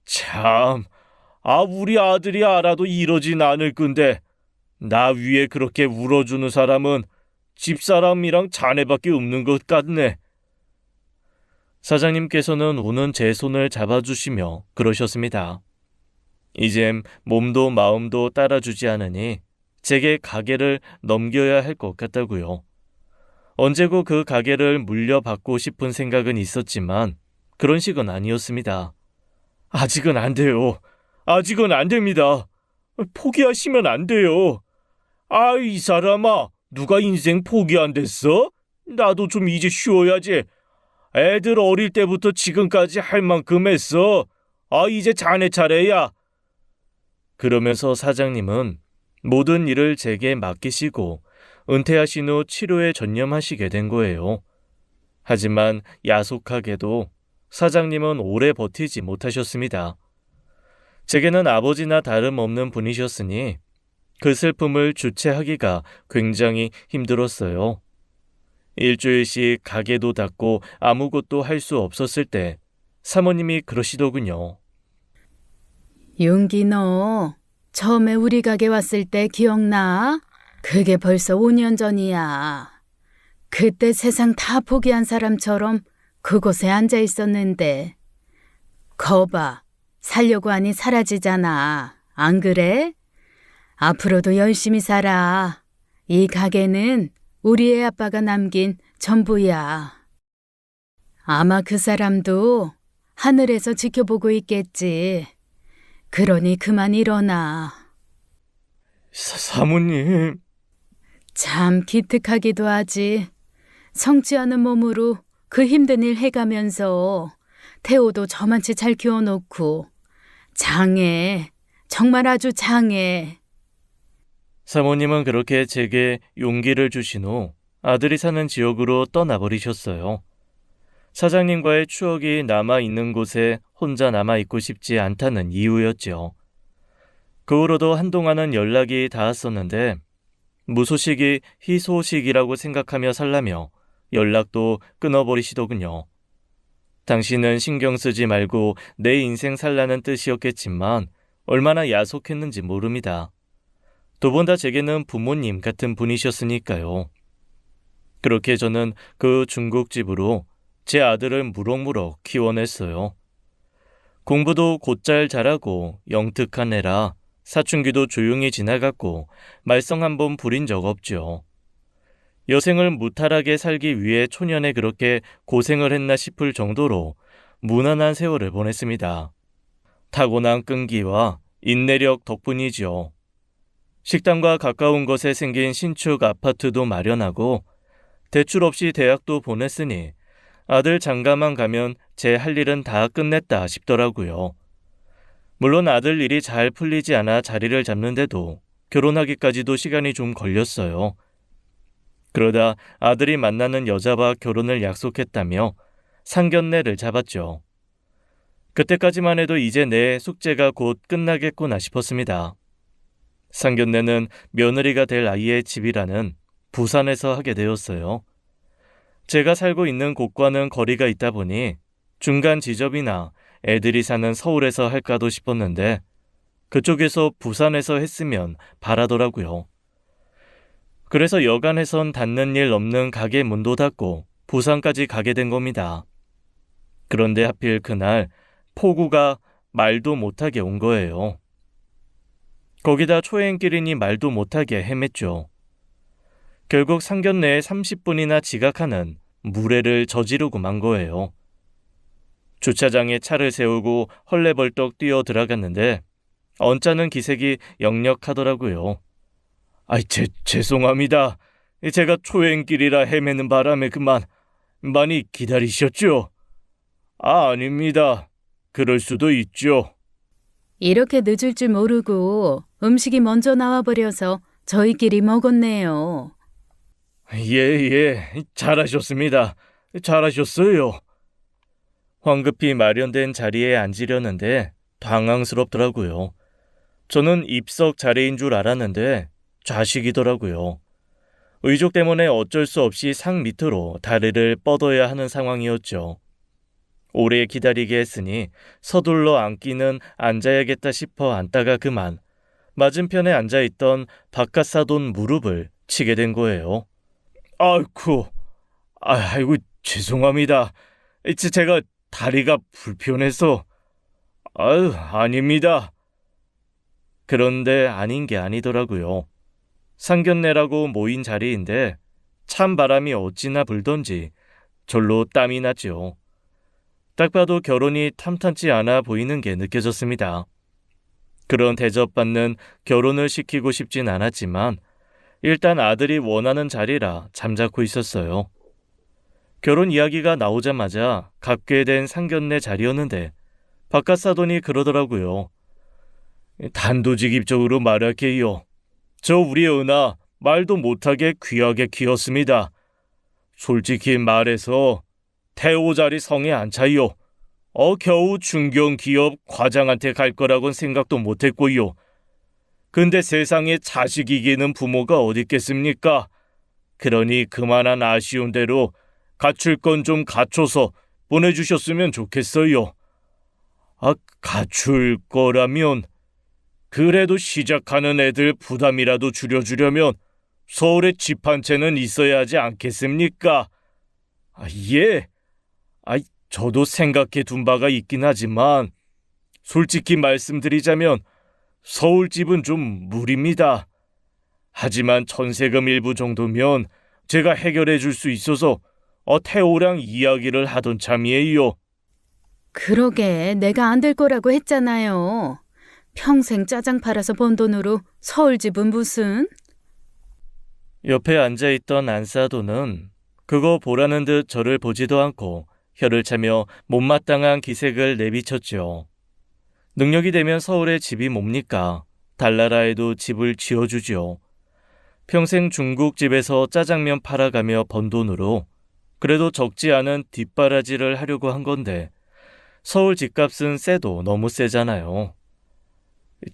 참, 우리 아들이 알아도 이러진 않을 건데 나 위에 그렇게 울어주는 사람은 집사람이랑 자네밖에 없는 것 같네. 사장님께서는 우는 제 손을 잡아주시며 그러셨습니다. 이젠 몸도 마음도 따라주지 않으니 제게 가게를 넘겨야 할 것 같다고요. 언제고 그 가게를 물려받고 싶은 생각은 있었지만 그런 식은 아니었습니다. 아직은 안 돼요. 아직은 안 됩니다. 포기하시면 안 돼요. 이 사람아, 누가 인생 포기 안 됐어? 나도 좀 이제 쉬어야지. 애들 어릴 때부터 지금까지 할 만큼 했어. 이제 자네 차례야. 그러면서 사장님은 모든 일을 제게 맡기시고 은퇴하신 후 치료에 전념하시게 된 거예요. 하지만 야속하게도 사장님은 오래 버티지 못하셨습니다. 제게는 아버지나 다름없는 분이셨으니 그 슬픔을 주체하기가 굉장히 힘들었어요. 일주일씩 가게도 닫고 아무것도 할 수 없었을 때 사모님이 그러시더군요. 윤기 너 처음에 우리 가게 왔을 때 기억나? 그게 벌써 5년 전이야. 그때 세상 다 포기한 사람처럼 그곳에 앉아 있었는데 거봐, 살려고 하니 사라지잖아. 안 그래? 앞으로도 열심히 살아. 이 가게는 우리 애 아빠가 남긴 전부야. 아마 그 사람도 하늘에서 지켜보고 있겠지. 그러니 그만 일어나. 사모님. 참 기특하기도 하지. 성치 않은 몸으로 그 힘든 일 해가면서 태호도 저만치 잘 키워놓고 장해. 정말 아주 장해. 사모님은 그렇게 제게 용기를 주신 후 아들이 사는 지역으로 떠나버리셨어요. 사장님과의 추억이 남아있는 곳에 혼자 남아있고 싶지 않다는 이유였죠. 그 후로도 한동안은 연락이 닿았었는데 무소식이 희소식이라고 생각하며 살라며 연락도 끊어버리시더군요. 당신은 신경 쓰지 말고 내 인생 살라는 뜻이었겠지만 얼마나 야속했는지 모릅니다. 두 분 다 제게는 부모님 같은 분이셨으니까요. 그렇게 저는 그 중국집으로 제 아들을 무럭무럭 키워냈어요. 공부도 곧잘 잘하고 영특한 애라 사춘기도 조용히 지나갔고 말썽 한 번 부린 적 없죠. 여생을 무탈하게 살기 위해 초년에 그렇게 고생을 했나 싶을 정도로 무난한 세월을 보냈습니다. 타고난 끈기와 인내력 덕분이죠. 식당과 가까운 곳에 생긴 신축 아파트도 마련하고 대출 없이 대학도 보냈으니 아들 장가만 가면 제 할 일은 다 끝냈다 싶더라고요. 물론 아들 일이 잘 풀리지 않아 자리를 잡는데도 결혼하기까지도 시간이 좀 걸렸어요. 그러다 아들이 만나는 여자와 결혼을 약속했다며 상견례를 잡았죠. 그때까지만 해도 이제 내 숙제가 곧 끝나겠구나 싶었습니다. 상견례는 며느리가 될 아이의 집이라는 부산에서 하게 되었어요. 제가 살고 있는 곳과는 거리가 있다 보니 중간 지점이나 애들이 사는 서울에서 할까도 싶었는데 그쪽에서 부산에서 했으면 바라더라고요. 그래서 여간해선 닫는 일 없는 가게 문도 닫고 부산까지 가게 된 겁니다. 그런데 하필 그날 폭우가 말도 못하게 온 거예요. 거기다 초행길이니 말도 못하게 헤맸죠. 결국 상견례에 30분이나 지각하는 무례를 저지르고 만 거예요. 주차장에 차를 세우고 헐레벌떡 뛰어 들어갔는데 언짢은 기색이 역력하더라고요. 죄송합니다. 제가 초행길이라 헤매는 바람에 그만 많이 기다리셨죠? 아닙니다. 그럴 수도 있죠. 이렇게 늦을 줄 모르고 음식이 먼저 나와버려서 저희끼리 먹었네요. 예, 잘하셨습니다. 잘하셨어요. 황급히 마련된 자리에 앉으려는데 당황스럽더라고요. 저는 입석 자리인 줄 알았는데 좌식이더라고요. 의족 때문에 어쩔 수 없이 상 밑으로 다리를 뻗어야 하는 상황이었죠. 오래 기다리게 했으니 서둘러 앉기는 앉아야겠다 싶어 앉다가 그만 맞은편에 앉아있던 바깥사돈 무릎을 치게 된 거예요. 아이고 죄송합니다. 제가 다리가 불편해서. 아닙니다. 그런데 아닌 게 아니더라고요. 상견례라고 모인 자리인데 찬바람이 어찌나 불던지 절로 땀이 났죠. 딱 봐도 결혼이 탐탄치 않아 보이는 게 느껴졌습니다. 그런 대접받는 결혼을 시키고 싶진 않았지만 일단 아들이 원하는 자리라 잠자코 있었어요. 결혼 이야기가 나오자마자 갖게 된 상견례 자리였는데 바깥사돈이 그러더라고요. 단도직입적으로 말할게요. 저 우리 은하 말도 못하게 귀하게 키웠습니다. 솔직히 말해서 태호 자리 성에 안 차요. 겨우 중견기업 과장한테 갈 거라고는 생각도 못했고요. 근데 세상에 자식 이기는 부모가 어디 있겠습니까? 그러니 그만한 아쉬운 대로 갖출 건 좀 갖춰서 보내주셨으면 좋겠어요. 갖출 거라면 그래도 시작하는 애들 부담이라도 줄여주려면 서울에 집 한 채는 있어야 하지 않겠습니까? 예. 저도 생각해 둔 바가 있긴 하지만 솔직히 말씀드리자면 서울 집은 좀 무리입니다. 하지만 전세금 일부 정도면 제가 해결해 줄 수 있어서 태호랑 이야기를 하던 참이에요. 그러게 내가 안 될 거라고 했잖아요. 평생 짜장 팔아서 번 돈으로 서울 집은 무슨? 옆에 앉아있던 안사도는 그거 보라는 듯 저를 보지도 않고 혀를 차며 못마땅한 기색을 내비쳤죠. 능력이 되면 서울에 집이 뭡니까? 달나라에도 집을 지어주죠. 평생 중국집에서 짜장면 팔아가며 번 돈으로 그래도 적지 않은 뒷바라지를 하려고 한 건데 서울 집값은 세도 너무 세잖아요.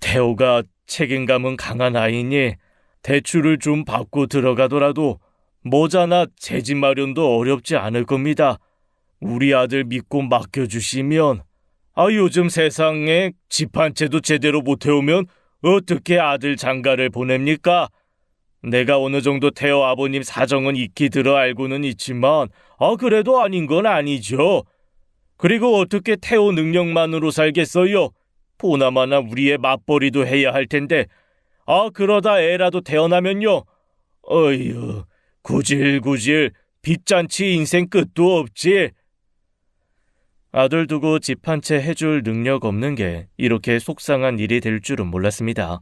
태호가 책임감은 강한 아이니 대출을 좀 받고 들어가더라도 모자나 제 집 마련도 어렵지 않을 겁니다. 우리 아들 믿고 맡겨주시면. 요즘 세상에 집 한 채도 제대로 못 해오면 어떻게 아들 장가를 보냅니까? 내가 어느 정도 태호 아버님 사정은 익히 들어 알고는 있지만 그래도 아닌 건 아니죠. 그리고 어떻게 태호 능력만으로 살겠어요? 보나마나 우리의 맞벌이도 해야 할 텐데 그러다 애라도 태어나면요. 어휴, 구질구질 빚잔치 인생 끝도 없지. 아들 두고 집 한 채 해줄 능력 없는 게 이렇게 속상한 일이 될 줄은 몰랐습니다.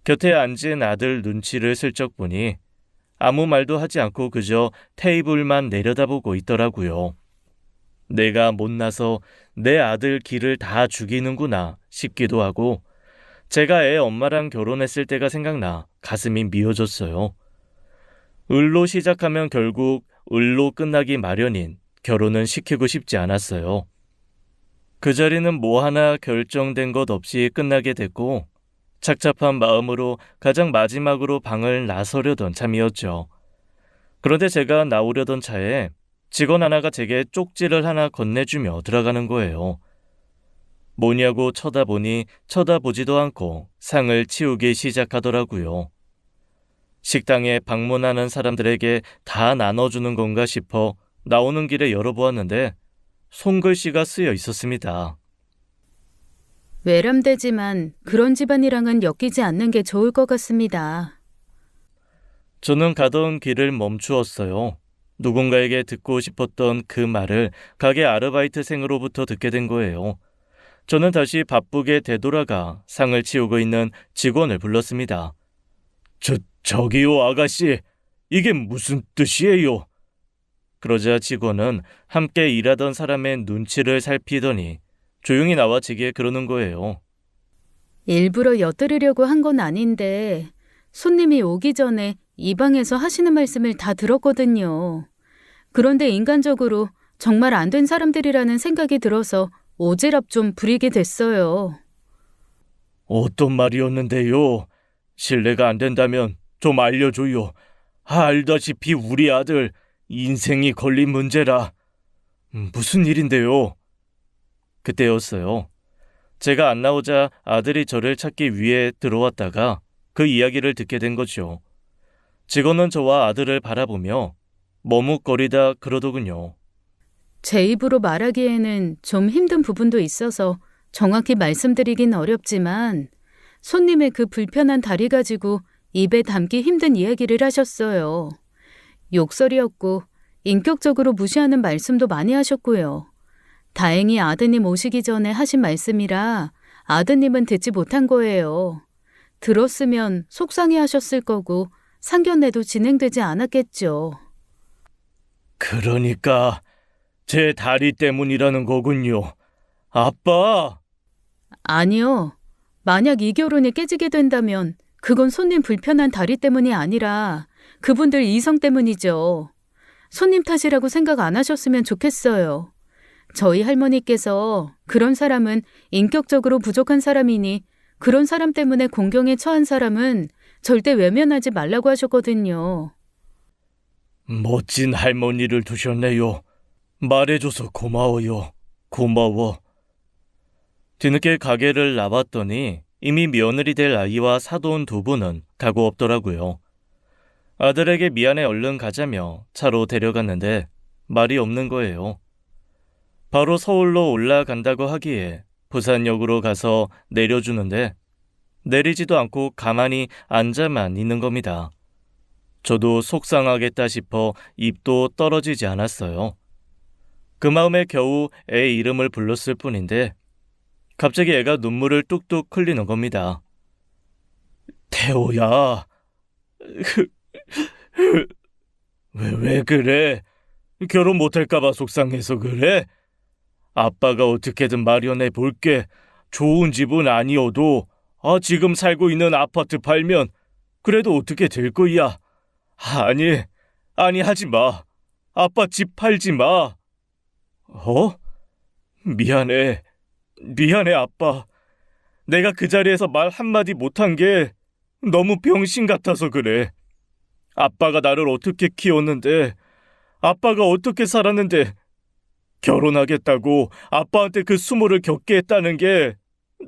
곁에 앉은 아들 눈치를 슬쩍 보니 아무 말도 하지 않고 그저 테이블만 내려다보고 있더라고요. 내가 못나서 내 아들 길을 다 죽이는구나 싶기도 하고 제가 애 엄마랑 결혼했을 때가 생각나 가슴이 미어졌어요. 을로 시작하면 결국 을로 끝나기 마련인 결혼은 시키고 싶지 않았어요. 그 자리는 뭐 하나 결정된 것 없이 끝나게 됐고 착잡한 마음으로 가장 마지막으로 방을 나서려던 참이었죠. 그런데 제가 나오려던 차에 직원 하나가 제게 쪽지를 하나 건네주며 들어가는 거예요. 뭐냐고 쳐다보니 쳐다보지도 않고 상을 치우기 시작하더라고요. 식당에 방문하는 사람들에게 다 나눠주는 건가 싶어 나오는 길에 열어보았는데 손글씨가 쓰여 있었습니다. 외람되지만 그런 집안이랑은 엮이지 않는 게 좋을 것 같습니다. 저는 가던 길을 멈추었어요. 누군가에게 듣고 싶었던 그 말을 가게 아르바이트생으로부터 듣게 된 거예요. 저는 다시 바쁘게 되돌아가 상을 치우고 있는 직원을 불렀습니다. 저기요 아가씨, 이게 무슨 뜻이에요? 그러자 직원은 함께 일하던 사람의 눈치를 살피더니 조용히 나와 제게 그러는 거예요. 일부러 엿들으려고 한 건 아닌데 손님이 오기 전에 이 방에서 하시는 말씀을 다 들었거든요. 그런데 인간적으로 정말 안 된 사람들이라는 생각이 들어서 오지랖 좀 부리게 됐어요. 어떤 말이었는데요? 실례가 안 된다면 좀 알려줘요. 알다시피 우리 아들 인생이 걸린 문제라. 무슨 일인데요? 그때였어요. 제가 안 나오자 아들이 저를 찾기 위해 들어왔다가 그 이야기를 듣게 된 거죠. 직원은 저와 아들을 바라보며 머뭇거리다 그러더군요. 제 입으로 말하기에는 좀 힘든 부분도 있어서 정확히 말씀드리긴 어렵지만 손님의 그 불편한 다리 가지고 입에 담기 힘든 이야기를 하셨어요. 욕설이었고 인격적으로 무시하는 말씀도 많이 하셨고요. 다행히 아드님 오시기 전에 하신 말씀이라 아드님은 듣지 못한 거예요. 들었으면 속상해 하셨을 거고 상견례도 진행되지 않았겠죠. 그러니까 제 다리 때문이라는 거군요. 아빠! 아니요. 만약 이 결혼이 깨지게 된다면 그건 손님 불편한 다리 때문이 아니라 그분들 이성 때문이죠. 손님 탓이라고 생각 안 하셨으면 좋겠어요. 저희 할머니께서 그런 사람은 인격적으로 부족한 사람이니 그런 사람 때문에 공경에 처한 사람은 절대 외면하지 말라고 하셨거든요. 멋진 할머니를 두셨네요. 말해줘서 고마워요. 고마워. 뒤늦게 가게를 나왔더니 이미 며느리 될 아이와 사돈 두 분은 가고 없더라고요. 아들에게 미안해 얼른 가자며 차로 데려갔는데 말이 없는 거예요. 바로 서울로 올라간다고 하기에 부산역으로 가서 내려주는데 내리지도 않고 가만히 앉아만 있는 겁니다. 저도 속상하겠다 싶어 입도 떨어지지 않았어요. 그 마음에 겨우 애 이름을 불렀을 뿐인데 갑자기 애가 눈물을 뚝뚝 흘리는 겁니다. 태호야, 왜 그래? 결혼 못할까봐 속상해서 그래? 아빠가 어떻게든 마련해 볼게. 좋은 집은 아니어도 지금 살고 있는 아파트 팔면 그래도 어떻게 될 거야. 아니 하지 마. 아빠 집 팔지 마. 미안해 아빠. 내가 그 자리에서 말 한마디 못한 게 너무 병신 같아서 그래. 아빠가 나를 어떻게 키웠는데, 아빠가 어떻게 살았는데 결혼하겠다고 아빠한테 그 수모를 겪게 했다는 게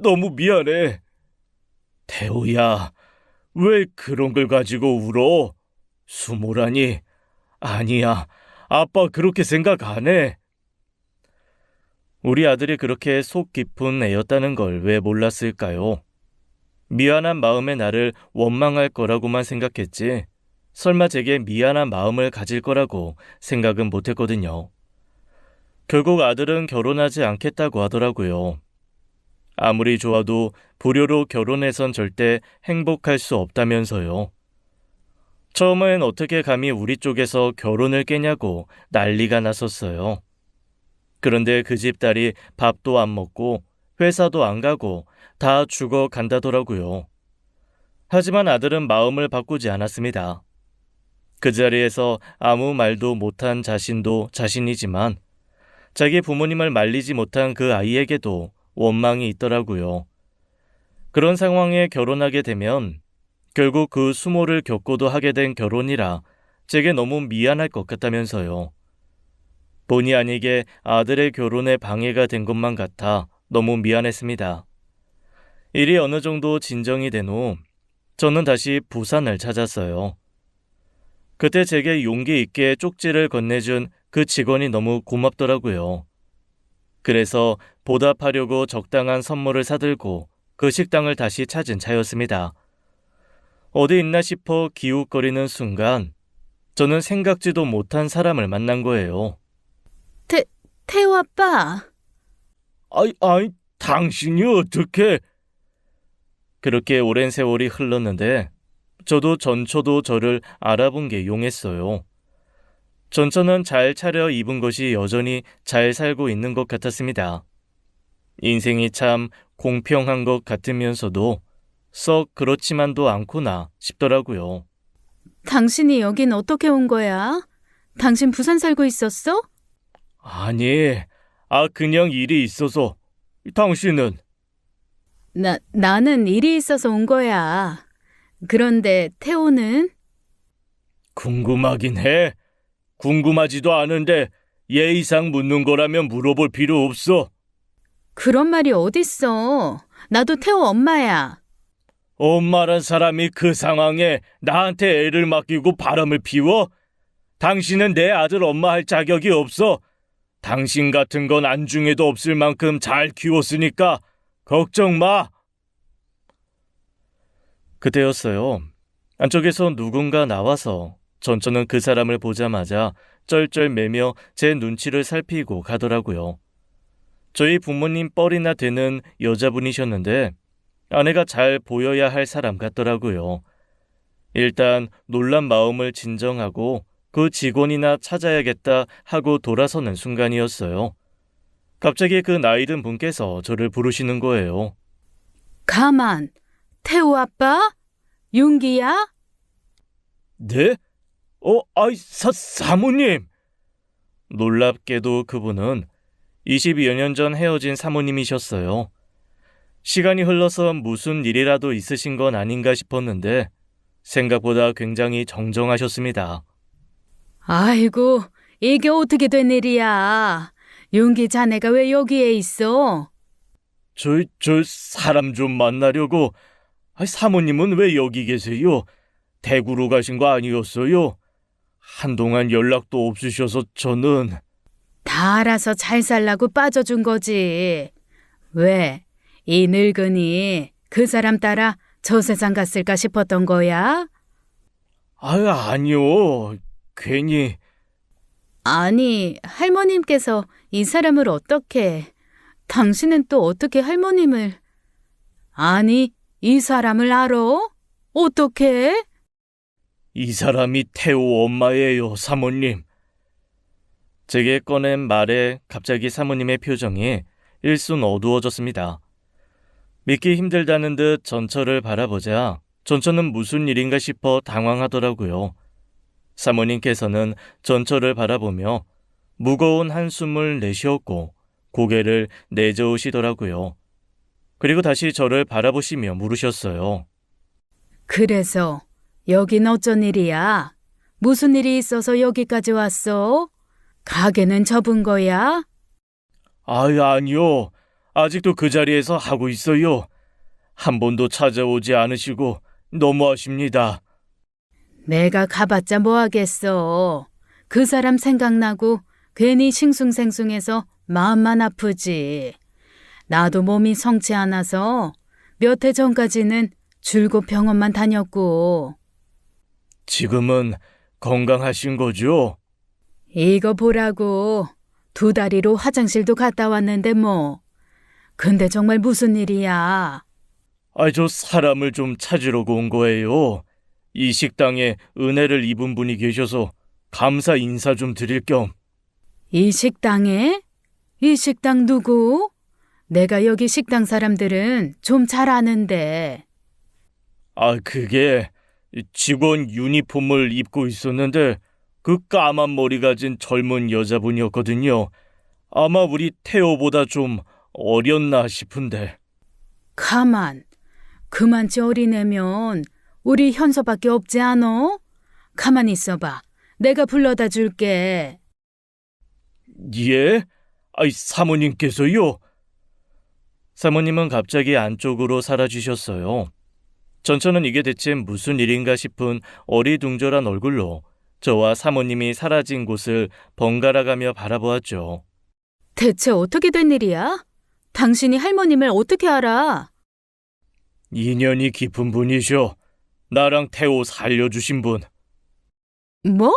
너무 미안해. 태호야, 왜 그런 걸 가지고 울어? 수모라니. 아니야, 아빠 그렇게 생각 안 해. 우리 아들이 그렇게 속 깊은 애였다는 걸 왜 몰랐을까요? 미안한 마음에 나를 원망할 거라고만 생각했지 설마 제게 미안한 마음을 가질 거라고 생각은 못했거든요. 결국 아들은 결혼하지 않겠다고 하더라고요. 아무리 좋아도 불효로 결혼해선 절대 행복할 수 없다면서요. 처음엔 어떻게 감히 우리 쪽에서 결혼을 깨냐고 난리가 났었어요. 그런데 그 집 딸이 밥도 안 먹고 회사도 안 가고 다 죽어 간다더라고요. 하지만 아들은 마음을 바꾸지 않았습니다. 그 자리에서 아무 말도 못한 자신도 자신이지만 자기 부모님을 말리지 못한 그 아이에게도 원망이 있더라고요. 그런 상황에 결혼하게 되면 결국 그 수모를 겪고도 하게 된 결혼이라 제게 너무 미안할 것 같다면서요. 본의 아니게 아들의 결혼에 방해가 된 것만 같아 너무 미안했습니다. 일이 어느 정도 진정이 된 후 저는 다시 부산을 찾았어요. 그때 제게 용기 있게 쪽지를 건네준 그 직원이 너무 고맙더라고요. 그래서 보답하려고 적당한 선물을 사들고 그 식당을 다시 찾은 차였습니다. 어디 있나 싶어 기웃거리는 순간 저는 생각지도 못한 사람을 만난 거예요. 태호 아빠. 아이, 당신이 어떻게... 그렇게 오랜 세월이 흘렀는데 저도 전처도 저를 알아본 게 용했어요. 전처는 잘 차려 입은 것이 여전히 잘 살고 있는 것 같았습니다. 인생이 참 공평한 것 같으면서도 썩 그렇지만도 않구나 싶더라고요. 당신이 여긴 어떻게 온 거야? 당신 부산 살고 있었어? 아니, 그냥 일이 있어서. 당신은? 나는 일이 있어서 온 거야. 그런데 태호는? 궁금하긴 해. 궁금하지도 않은데 예의상 묻는 거라면 물어볼 필요 없어. 그런 말이 어딨어. 나도 태호 엄마야. 엄마란 사람이 그 상황에 나한테 애를 맡기고 바람을 피워? 당신은 내 아들 엄마 할 자격이 없어. 당신 같은 건 안중에도 없을 만큼 잘 키웠으니까 걱정 마. 그때였어요. 안쪽에서 누군가 나와서 전처는 그 사람을 보자마자 쩔쩔매며 제 눈치를 살피고 가더라고요. 저희 부모님 뻘이나 되는 여자분이셨는데 아내가 잘 보여야 할 사람 같더라고요. 일단 놀란 마음을 진정하고 그 직원이나 찾아야겠다 하고 돌아서는 순간이었어요. 갑자기 그 나이든 분께서 저를 부르시는 거예요. 가만. 태호 아빠? 윤기야? 네? 사모님! 놀랍게도 그분은 22여 년 전 헤어진 사모님이셨어요. 시간이 흘러서 무슨 일이라도 있으신 건 아닌가 싶었는데 생각보다 굉장히 정정하셨습니다. 아이고, 이게 어떻게 된 일이야? 윤기 자네가 왜 여기에 있어? 저 사람 좀 만나려고. 사모님은 왜 여기 계세요? 대구로 가신 거 아니었어요? 한동안 연락도 없으셔서 저는... 다 알아서 잘 살라고 빠져준 거지. 왜? 이 늙은이 그 사람 따라 저 세상 갔을까 싶었던 거야? 아니요. 괜히... 아니, 할머님께서 이 사람을 어떻게... 당신은 또 어떻게 할머님을... 아니, 이 사람을 알아? 어떻게? 이 사람이 태호 엄마예요, 사모님. 제게 꺼낸 말에 갑자기 사모님의 표정이 일순 어두워졌습니다. 믿기 힘들다는 듯 전처를 바라보자 전처는 무슨 일인가 싶어 당황하더라고요. 사모님께서는 전처를 바라보며 무거운 한숨을 내쉬었고 고개를 내저으시더라고요. 그리고 다시 저를 바라보시며 물으셨어요. 그래서 여긴 어쩐 일이야? 무슨 일이 있어서 여기까지 왔어? 가게는 접은 거야? 아니요. 아직도 그 자리에서 하고 있어요. 한 번도 찾아오지 않으시고 너무하십니다. 내가 가봤자 뭐 하겠어. 그 사람 생각나고 괜히 싱숭생숭해서 마음만 아프지. 나도 몸이 성치 않아서 몇 해 전까지는 줄곧 병원만 다녔고. 지금은 건강하신 거죠? 이거 보라고. 2다리로 화장실도 갔다 왔는데 뭐. 근데 정말 무슨 일이야? 저 사람을 좀 찾으려고 온 거예요. 이 식당에 은혜를 입은 분이 계셔서 감사 인사 좀 드릴 겸. 이 식당에? 이 식당 누구? 내가 여기 식당 사람들은 좀 잘 아는데. 그게 직원 유니폼을 입고 있었는데 그 까만 머리 가진 젊은 여자분이었거든요. 아마 우리 태호보다 좀 어렸나 싶은데. 가만. 그만치 어리내면 우리 현서밖에 없지 않어? 가만히 있어봐. 내가 불러다 줄게. 예? 아이, 사모님께서요? 사모님은 갑자기 안쪽으로 사라지셨어요. 전처는 이게 대체 무슨 일인가 싶은 어리둥절한 얼굴로 저와 사모님이 사라진 곳을 번갈아가며 바라보았죠. 대체 어떻게 된 일이야? 당신이 할머님을 어떻게 알아? 인연이 깊은 분이셔. 나랑 태호 살려주신 분. 뭐?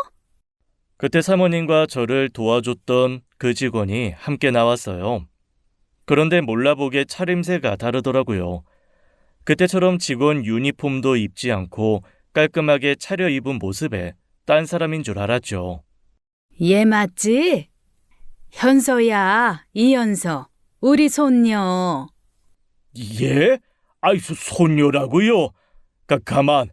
그때 사모님과 저를 도와줬던 그 직원이 함께 나왔어요. 그런데 몰라보게 차림새가 다르더라고요. 그때처럼 직원 유니폼도 입지 않고 깔끔하게 차려입은 모습에 딴 사람인 줄 알았죠. 얘 맞지? 현서야, 이현서. 우리 손녀. 예? 아이, 손녀라고요? 가만.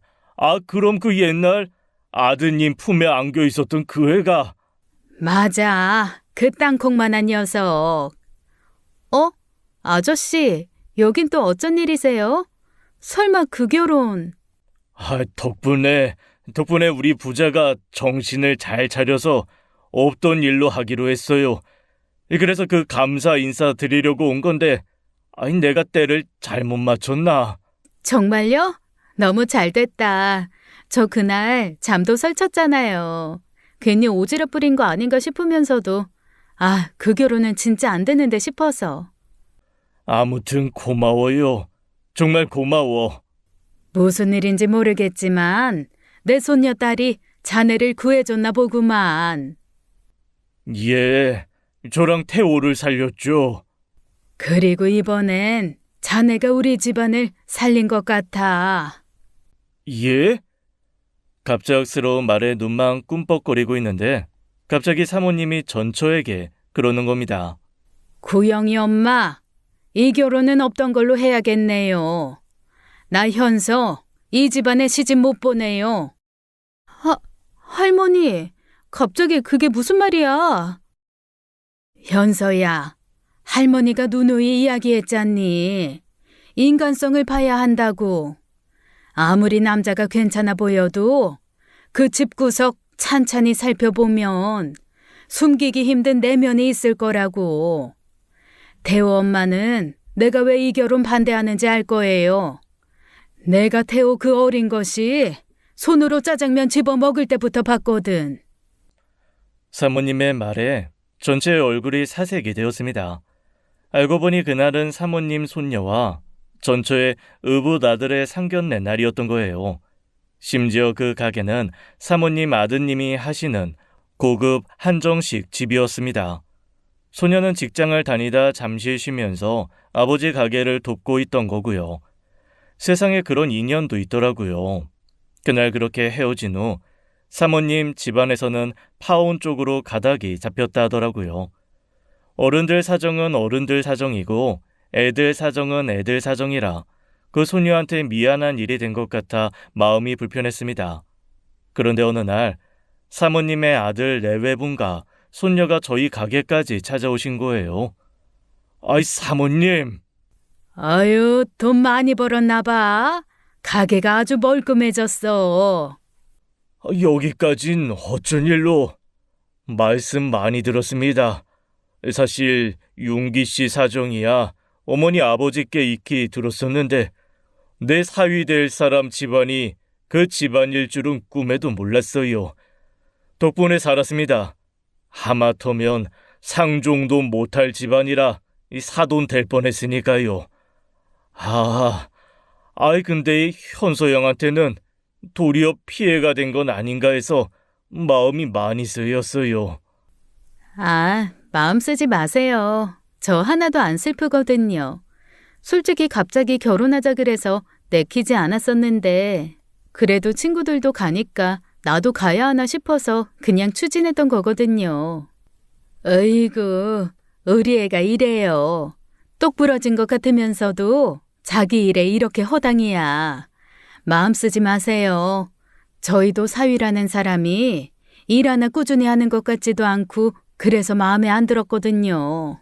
그럼 그 옛날 아드님 품에 안겨 있었던 그 애가. 맞아. 그 땅콩만한 녀석. 아저씨, 여긴 또 어쩐 일이세요? 설마 그 결혼... 덕분에 우리 부자가 정신을 잘 차려서 없던 일로 하기로 했어요. 그래서 그 감사 인사 드리려고 온 건데, 내가 때를 잘못 맞췄나? 정말요? 너무 잘 됐다. 저 그날 잠도 설쳤잖아요. 괜히 오지랖 부린 거 아닌가 싶으면서도 그 결혼은 진짜 안 되는데 싶어서. 아무튼 고마워요. 정말 고마워. 무슨 일인지 모르겠지만 내 손녀딸이 자네를 구해줬나 보구만. 예, 저랑 태호를 살렸죠. 그리고 이번엔 자네가 우리 집안을 살린 것 같아. 예? 갑작스러운 말에 눈만 꿈뻑거리고 있는데 갑자기 사모님이 전처에게 그러는 겁니다. 구영이 엄마, 이 결혼은 없던 걸로 해야겠네요. 나 현서 이 집안에 시집 못 보내요. 할머니, 갑자기 그게 무슨 말이야? 현서야, 할머니가 누누이 이야기했잖니. 인간성을 봐야 한다고. 아무리 남자가 괜찮아 보여도 그 집구석 찬찬히 살펴보면 숨기기 힘든 내면이 있을 거라고. 태호 엄마는 내가 왜 이 결혼 반대하는지 알 거예요. 내가 태호 그 어린 것이 손으로 짜장면 집어 먹을 때부터 봤거든. 사모님의 말에 전체의 얼굴이 사색이 되었습니다. 알고 보니 그날은 사모님 손녀와 전처의 의붓아들의 상견례 날이었던 거예요. 심지어 그 가게는 사모님 아드님이 하시는 고급 한정식 집이었습니다. 소녀는 직장을 다니다 잠시 쉬면서 아버지 가게를 돕고 있던 거고요. 세상에 그런 인연도 있더라고요. 그날 그렇게 헤어진 후 사모님 집안에서는 파혼 쪽으로 가닥이 잡혔다 하더라고요. 어른들 사정은 어른들 사정이고 애들 사정은 애들 사정이라 그 소녀한테 미안한 일이 된 것 같아 마음이 불편했습니다. 그런데 어느 날 사모님의 아들 내외분과 손녀가 저희 가게까지 찾아오신 거예요. 사모님. 아유, 돈 많이 벌었나 봐. 가게가 아주 멀끔해졌어. 여기까진 어쩐 일로? 말씀 많이 들었습니다. 사실 윤기 씨 사정이야 어머니 아버지께 익히 들었었는데 내 사위 될 사람 집안이 그 집안일 줄은 꿈에도 몰랐어요. 덕분에 살았습니다. 하마터면 상종도 못할 집안이라 사돈 될 뻔했으니까요. 근데 현서 형한테는 도리어 피해가 된 건 아닌가 해서 마음이 많이 쓰였어요. 마음 쓰지 마세요. 저 하나도 안 슬프거든요. 솔직히 갑자기 결혼하자 그래서 내키지 않았었는데 그래도 친구들도 가니까 나도 가야 하나 싶어서 그냥 추진했던 거거든요. 어이구, 우리 애가 이래요. 똑 부러진 것 같으면서도 자기 일에 이렇게 허당이야. 마음 쓰지 마세요. 저희도 사위라는 사람이 일 하나 꾸준히 하는 것 같지도 않고 그래서 마음에 안 들었거든요.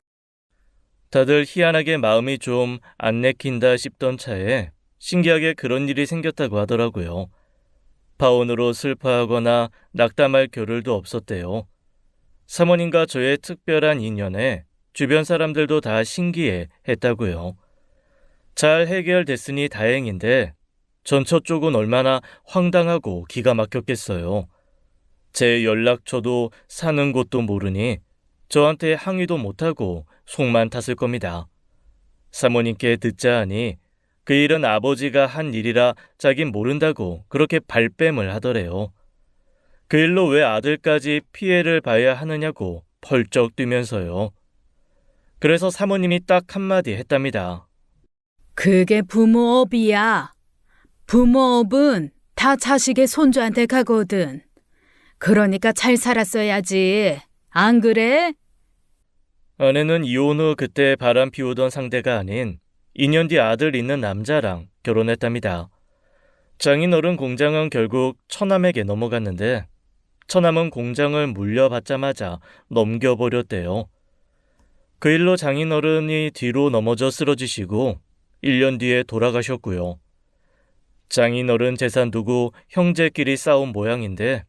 다들 희한하게 마음이 좀 안 내킨다 싶던 차에 신기하게 그런 일이 생겼다고 하더라고요. 파혼으로 슬퍼하거나 낙담할 겨를도 없었대요. 사모님과 저의 특별한 인연에 주변 사람들도 다 신기해 했다고요. 잘 해결됐으니 다행인데 전처 쪽은 얼마나 황당하고 기가 막혔겠어요. 제 연락처도 사는 곳도 모르니 저한테 항의도 못하고 속만 탔을 겁니다. 사모님께 듣자 하니 그 일은 아버지가 한 일이라 자긴 모른다고 그렇게 발뺌을 하더래요. 그 일로 왜 아들까지 피해를 봐야 하느냐고 펄쩍 뛰면서요. 그래서 사모님이 딱 한마디 했답니다. 그게 부모업이야. 부모업은 다 자식의 손주한테 가거든. 그러니까 잘 살았어야지. 안 그래? 아내는 이혼 후 그때 바람 피우던 상대가 아닌 2년 뒤 아들 있는 남자랑 결혼했답니다. 장인어른 공장은 결국 처남에게 넘어갔는데 처남은 공장을 물려받자마자 넘겨버렸대요. 그 일로 장인어른이 뒤로 넘어져 쓰러지시고 1년 뒤에 돌아가셨고요. 장인어른 재산 두고 형제끼리 싸운 모양인데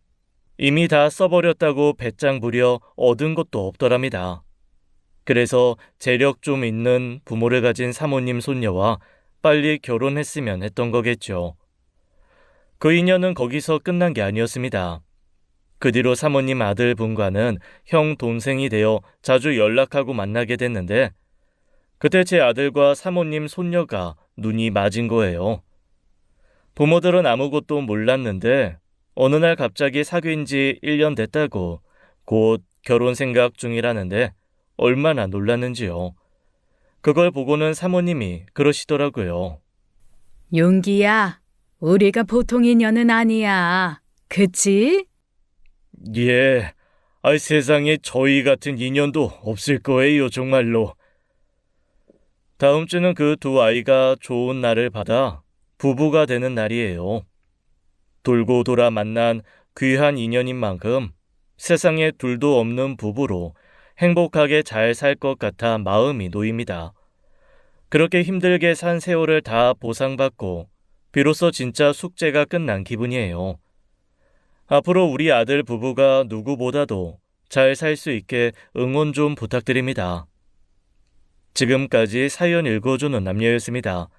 이미 다 써버렸다고 배짱 부려 얻은 것도 없더랍니다. 그래서 재력 좀 있는 부모를 가진 사모님 손녀와 빨리 결혼했으면 했던 거겠죠. 그 인연은 거기서 끝난 게 아니었습니다. 그 뒤로 사모님 아들 분과는 형 동생이 되어 자주 연락하고 만나게 됐는데 그때 제 아들과 사모님 손녀가 눈이 맞은 거예요. 부모들은 아무것도 몰랐는데 어느 날 갑자기 사귄 지 1년 됐다고 곧 결혼 생각 중이라는데 얼마나 놀랐는지요. 그걸 보고는 사모님이 그러시더라고요. 용기야, 우리가 보통 인연은 아니야. 그치? 예, 세상에 저희 같은 인연도 없을 거예요, 정말로. 다음 주는 그 두 아이가 좋은 날을 받아 부부가 되는 날이에요. 돌고 돌아 만난 귀한 인연인 만큼 세상에 둘도 없는 부부로 행복하게 잘 살 것 같아 마음이 놓입니다. 그렇게 힘들게 산 세월을 다 보상받고 비로소 진짜 숙제가 끝난 기분이에요. 앞으로 우리 아들 부부가 누구보다도 잘 살 수 있게 응원 좀 부탁드립니다. 지금까지 사연 읽어주는 남녀였습니다.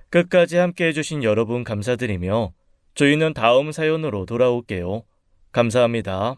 끝까지 함께 해주신 여러분 감사드리며 저희는 다음 사연으로 돌아올게요. 감사합니다.